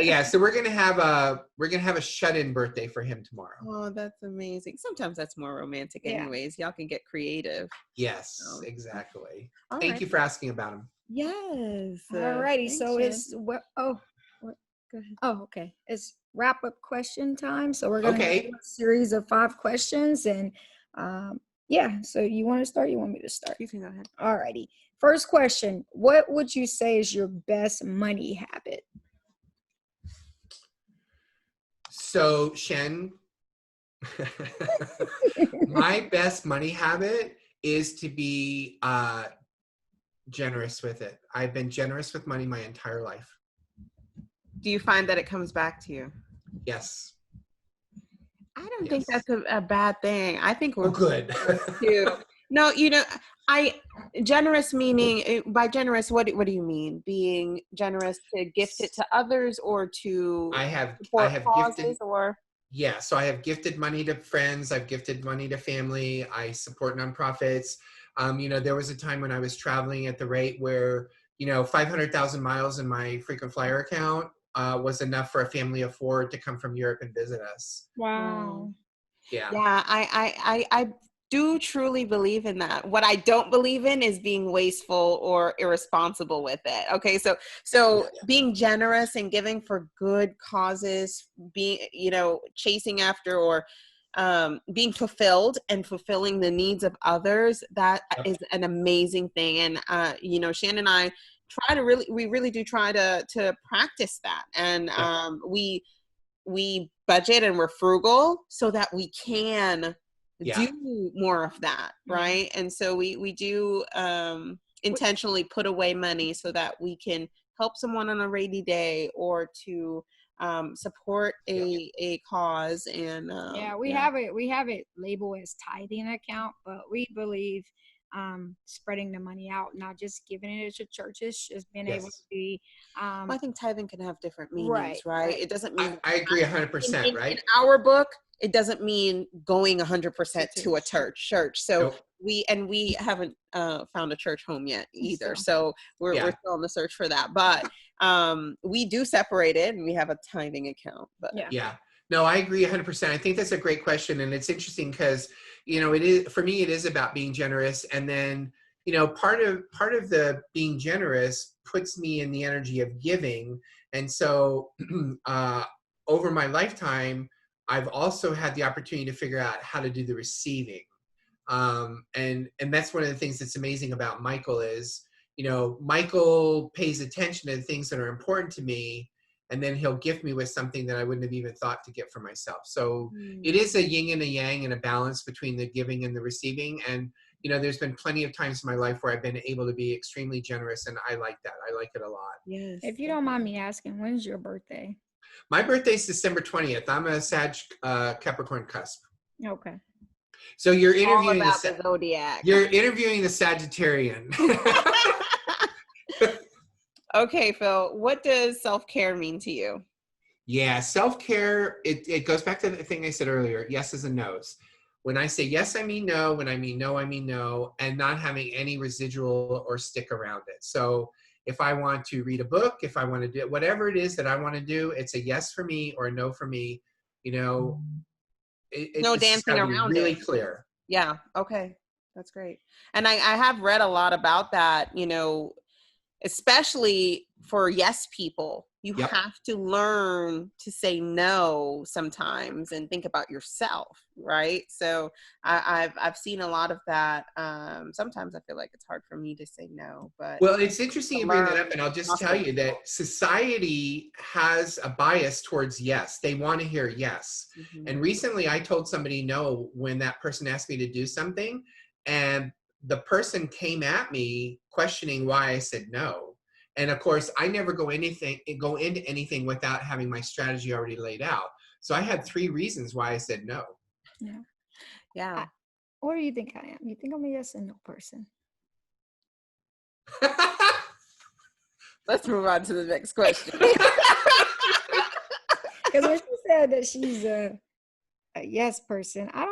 Yeah, so we're gonna have a shut-in birthday for him tomorrow. Oh, that's amazing. Sometimes that's more romantic, anyways. Y'all can get creative. Yes, exactly. All Thank right. you for asking about him. Yes. Alrighty. Thanks, So Shen. it's what? Oh, what? Go ahead. Oh, okay. It's wrap up question time. So we're gonna do Okay. a series of 5 questions, and yeah. So you want to start? You want me to start? You can go ahead. Alrighty. First question: what would you say is your best money habit? So Shen, my best money habit is to be generous with it. I've been generous with money my entire life. Do you find that it comes back to you? Yes. I don't think that's a bad thing. I think we're good. Too. No, you know, generous meaning, by generous, what do you mean? Being generous to gift it to others or to I have causes gifted, or? Yeah, so I have gifted money to friends. I've gifted money to family. I support nonprofits. You know, there was a time when I was traveling at the rate where, you know, 500,000 miles in my frequent flyer account was enough for a family of 4 to come from Europe and visit us. Wow. Yeah. Yeah, I do truly believe in that. What I don't believe in is being wasteful or irresponsible with it. Okay, so being generous and giving for good causes, being, you know, chasing after or being fulfilled and fulfilling the needs of others, that is an amazing thing. And you know, Shan and I we really do try to practice that. And we budget and we're frugal so that we can do more of that, right? And so we do intentionally put away money so that we can help someone on a rainy day or to support a cause. And we have it labeled as tithing account, but we believe spreading the money out, not just giving it to churches, just being able to be well, I think tithing can have different meanings, right? It doesn't mean I agree 100%, right? In our book, it doesn't mean going 100% to a church. So we haven't found a church home yet either. So we're still on the search for that. But we do separate it, and we have a tithing account. But no, I agree 100%. I think that's a great question, and it's interesting because, you know, it is, for me, it is about being generous, and then, you know, part of the being generous puts me in the energy of giving, and so over my lifetime, I've also had the opportunity to figure out how to do the receiving, and that's one of the things that's amazing about Michael is, you know, Michael pays attention to the things that are important to me, and then he'll gift me with something that I wouldn't have even thought to get for myself. So it is a yin and a yang and a balance between the giving and the receiving. And, you know, there's been plenty of times in my life where I've been able to be extremely generous, and I like that. I like it a lot. Yes. If you don't mind me asking, when's your birthday? My birthday's December 20th. I'm a Sag Capricorn cusp. Okay. So you're All interviewing about the zodiac. you're interviewing the Sagittarian. Okay, Phil, what does self-care mean to you? Yeah, self-care, it goes back to the thing I said earlier, yeses and nos. When I say yes, I mean no. When I mean no, I mean no, and not having any residual or stick around it. So if I want to read a book, if I want to do whatever it is that I want to do, it's a yes for me or a no for me. You know, No it's just dancing gotta be around really it. clear. Yeah. Okay. That's great. And I have read a lot about that, you know, especially for yes people. You Yep. have to learn to say no sometimes and think about yourself, right? So I've seen a lot of that. Sometimes I feel like it's hard for me to say no, but Well, it's interesting you bring that up, and I'll just tell Awesome. you that society has a bias towards yes. They want to hear yes. Mhm. And recently I told somebody no when that person asked me to do something, and the person came at me questioning why I said no. And of course, I never go into anything without having my strategy already laid out. So I had 3 reasons why I said no. Yeah. What do you think I am? You think I'm a yes and no person? Let's move on to the next question. Because when she said that she's a yes person, I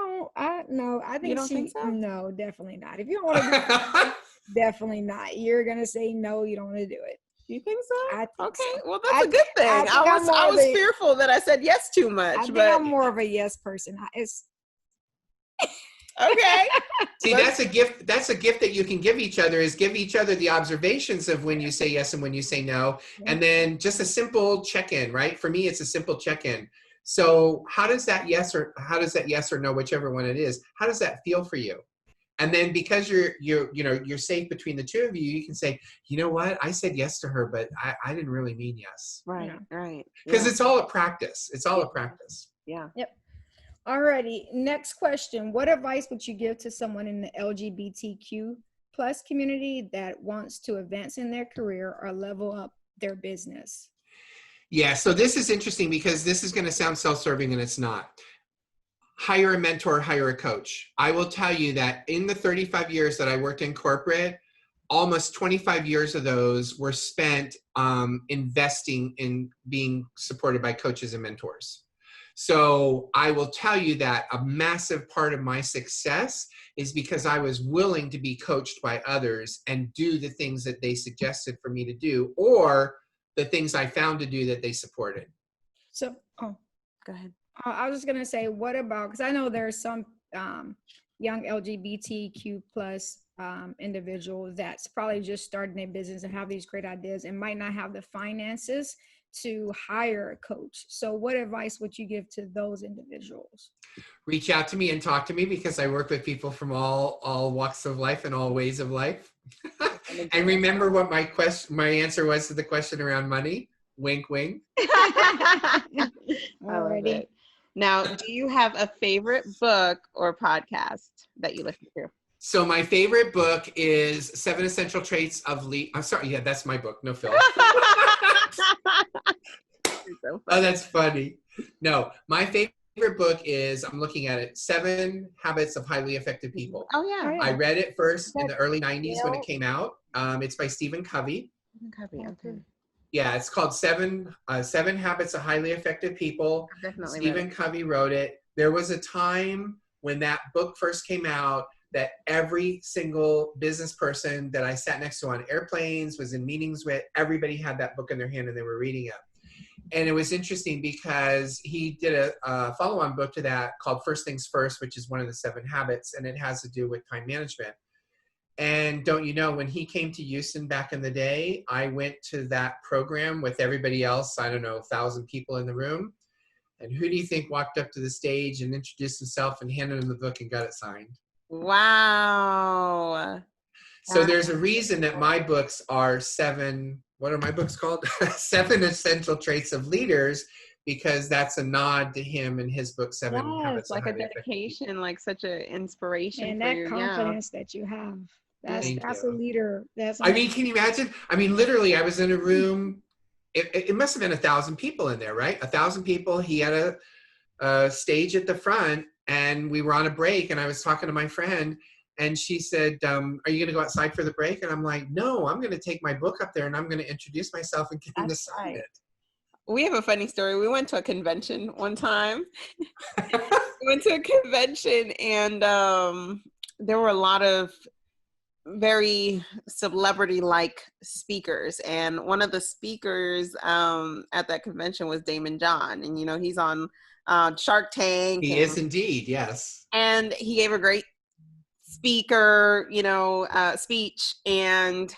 think You don't think so? No, definitely not. If you don't want to do it, definitely not. You're gonna say no, you don't want to do it. You think so? I think Okay, so. well that's a good thing. I think I I'm more was of a- fearful that I said yes too much, I think but I'm more of a yes person. It's okay. See, that's a gift. That's a gift that you can give each other, is give each other the observations of when you say yes and when you say no. And then just a simple check-in, right? For me, it's a simple check-in. So how does that yes or no, whichever one it is, how does that feel for you? And then because you're safe between the two of you, you can say, you know what, I said yes to her, but I didn't really mean yes. Right, Yeah. right. Because Yeah. it's all a practice. It's all a practice. Yeah. Alrighty. Next question. What advice would you give to someone in the LGBTQ plus community that wants to advance in their career or level up their business? Yeah, so this is interesting because this is going to sound self-serving and it's not. Hire a mentor, hire a coach. I will tell you that in the 35 years that I worked in corporate, almost 25 years of those were spent investing in being supported by coaches and mentors. So I will tell you that a massive part of my success is because I was willing to be coached by others and do the things that they suggested for me to do, or the things I found to do that they supported. So, Go ahead. I was just gonna say, what about, because I know there's some young LGBTQ plus individuals that's probably just starting their business and have these great ideas and might not have the finances to hire a coach. So what advice would you give to those individuals? Reach out to me and talk to me, because I work with people from all walks of life and all ways of life. And remember what my answer was to the question around money. Wink, wink. I love Alrighty. it. Now, do you have a favorite book or podcast that you listen to? So my favorite book is 7 Essential Traits of I'm sorry, yeah, that's my book. No, Phil. Oh, that's funny. No, my favorite book is, I'm looking at it, 7 Habits of Highly Effective People. Oh yeah. I read it first in the early 90s when it came out. It's by Stephen Covey. Okay. Yeah, it's called Seven Habits of Highly Effective People. I've definitely read Stephen it. Covey wrote it. There was a time when that book first came out that every single business person that I sat next to on airplanes, was in meetings with, everybody had that book in their hand and they were reading it. And it was interesting because he did a follow-on book to that called First Things First, which is one of the 7 habits, and it has to do with time management. And don't you know, when he came to Houston back in the day, I went to that program with everybody else, I don't know, 1,000 people in the room. And who do you think walked up to the stage and introduced himself and handed him the book and got it signed? Wow. So there's a reason that my books are 7, what are my books called? 7 Essential Traits of Leaders, because that's a nod to him and his book, 7 Habits Like of a Highly Effective dedication, People. like such an inspiration And for that you. confidence that you have, that's Thank a you. leader. That's I mean, can you imagine? I mean, literally, I was in a room it must have been 1,000 people in there, right? 1,000 people. He had a stage at the front, and we were on a break, and I was talking to my friend, and she said, are you going to go outside for the break? And I'm like, no, I'm going to take my book up there, and I'm going to introduce myself and get him to sign it. We have a funny story. We went to a convention one time. We went to a convention, and there were a lot of very celebrity-like speakers. And one of the speakers at that convention was Damon John. And, you know, he's on Shark Tank. He is indeed, yes. And he gave a great speaker, speech. And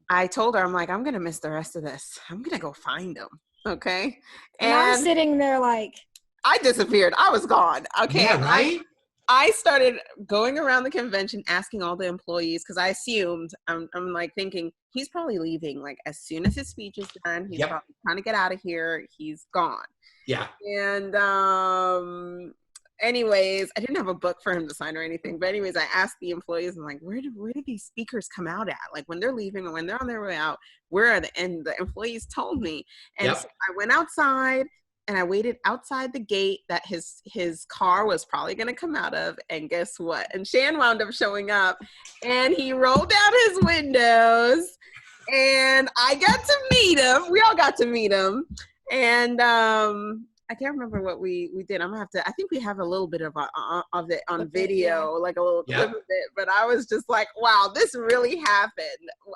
I told her, I'm like, I'm going to miss the rest of this. I'm going to go find him. Okay. And I'm sitting there like, I disappeared. I was gone. Okay. Yeah, right? I started going around the convention asking all the employees, because I assumed, I'm like thinking, he's probably leaving like as soon as his speech is done. He's probably trying to get out of here. He's gone. Yeah. And anyways, I didn't have a book for him to sign or anything. But anyways, I asked the employees, I'm like, where do these speakers come out at? Like when they're leaving or when they're on their way out, where are they? And the employees told me. And so I went outside and I waited outside the gate that his car was probably going to come out of. And guess what? And Shan wound up showing up, and he rolled down his windows, and I got to meet him. We all got to meet him. And I can't remember what we did. I'm gonna have to. I think we have a little bit of it on video, like a little clip of it. But I was just like, "Wow, this really happened."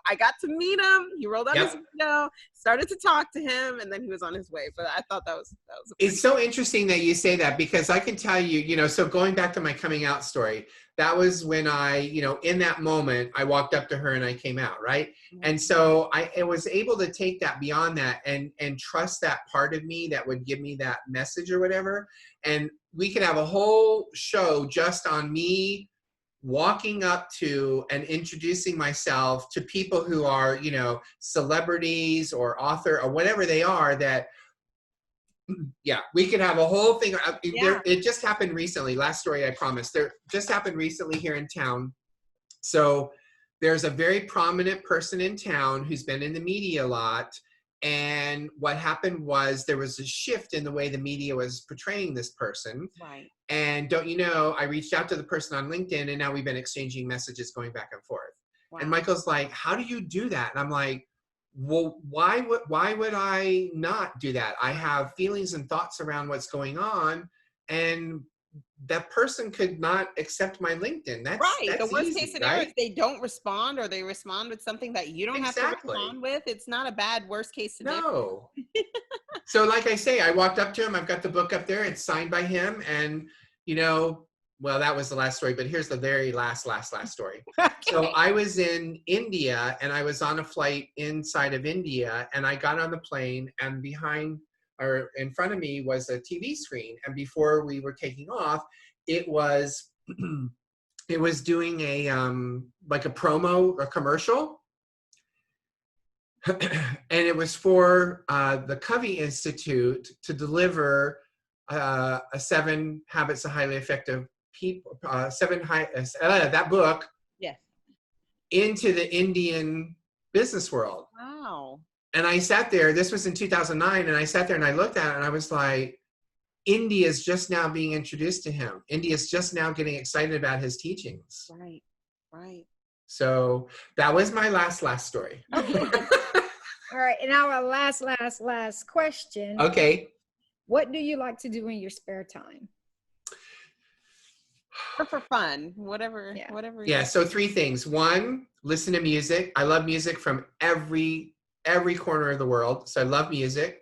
I got to meet him. He rolled out his window, started to talk to him, and then he was on his way. But I thought that was. It's so interesting that you say that, because I can tell you, so going back to my coming out story, that was when I, in that moment, I walked up to her and I came out, right? Mm-hmm. And so I was able to take that beyond that and trust that part of me that would give me that message or whatever. And we could have a whole show just on me walking up to and introducing myself to people who are, celebrities or author or whatever they are, that we could have a whole thing. It just happened recently. Last story, I promise. There just happened recently here in town. So there's a very prominent person in town who's been in the media a lot. And what happened was there was a shift in the way the media was portraying this person. Right. And don't you know, I reached out to the person on LinkedIn, and now we've been exchanging messages going back and forth. Wow. And Michael's like, how do you do that? And I'm like, well, why would I not do that? I have feelings and thoughts around what's going on, and that person could not accept my LinkedIn. That's the worst easy, case scenario is they don't respond, or they respond with something that you don't have to respond with. It's not a bad worst case scenario. No. So like I say, I walked up to him. I've got the book up there. It's signed by him. And, well, that was the last story, but here's the very last story. Okay. So I was in India, and I was on a flight inside of India, and I got on the plane, and behind or in front of me was a TV screen. And before we were taking off, it was doing a like a promo, a commercial. And it was for the Covey Institute to deliver a 7 Habits of Highly Effective People, that book, into the Indian business world. Wow. And I sat there, this was in 2009, and I sat there and I looked at it and I was like, India's just now being introduced to him. India's just now getting excited about his teachings. Right. So that was my last story. Okay. All right, and now our last question. Okay. What do you like to do in your spare time? Or for fun, whatever. Yeah, so 3 things. 1, listen to music. I love music from every corner of the world. So I love music.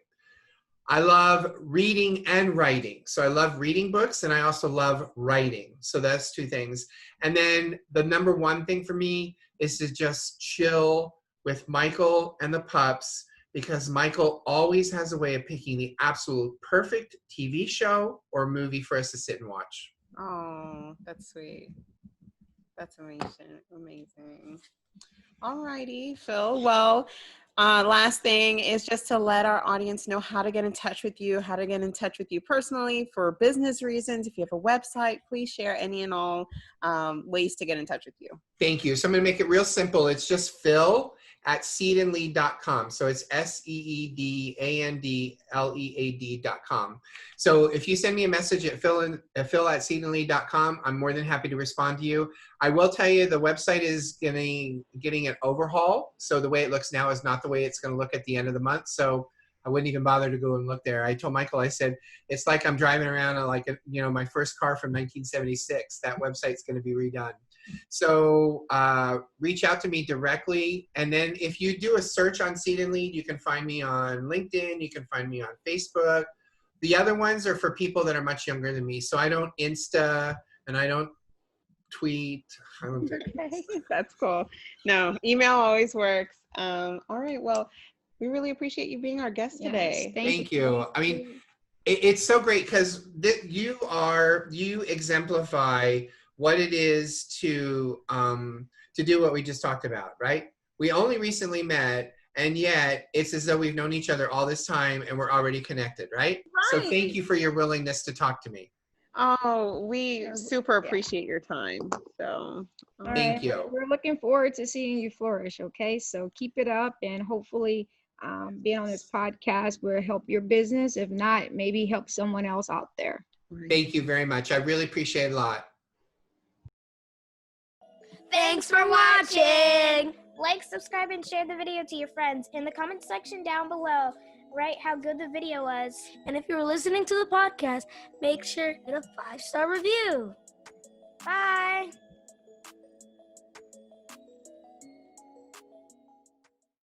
I love reading and writing. So I love reading books, and I also love writing. So that's 2 things. And then the number 1 thing for me is to just chill with Michael and the pups, because Michael always has a way of picking the absolute perfect TV show or movie for us to sit and watch. Oh, that's sweet. That's amazing. All righty, Phil. Well, Last thing is just to let our audience know how to get in touch with you, how to get in touch with you personally for business reasons. If you have a website, please share any and all ways to get in touch with you. Thank you. So I'm going to make it real simple. It's just phil@seedandlead.com. So it's SEEDANDLEAD.com. So if you send me a message at phil@seedandlead.com, I'm more than happy to respond to you. I will tell you the website is getting an overhaul. So the way it looks now is not the way it's going to look at the end of the month. So I wouldn't even bother to go and look there. I told Michael, I said, it's like I'm driving around in my first car from 1976. That website's going to be redone. So reach out to me directly. And then if you do a search on Seed and Lead, you can find me on LinkedIn. You can find me on Facebook. The other ones are for people that are much younger than me. So I don't Insta and I don't tweet. I don't do Okay, that's cool. No, email always works. All right, well, we really appreciate you being our guest today. Thank you. I mean, it's so great because you exemplify what it is to do what we just talked about, right? We only recently met, and yet it's as though we've known each other all this time and we're already connected, right? So thank you for your willingness to talk to me. Oh, we super appreciate your time. So thank you. We're looking forward to seeing you flourish. Okay, so keep it up, and hopefully being on this podcast will help your business. If not, maybe help someone else out there. Thank you very much. I really appreciate it a lot. Thanks for watching. Like, subscribe, and share the video to your friends. In the comment section down below, write how good the video was. And if you're listening to the podcast, make sure to hit a 5-star review. Bye.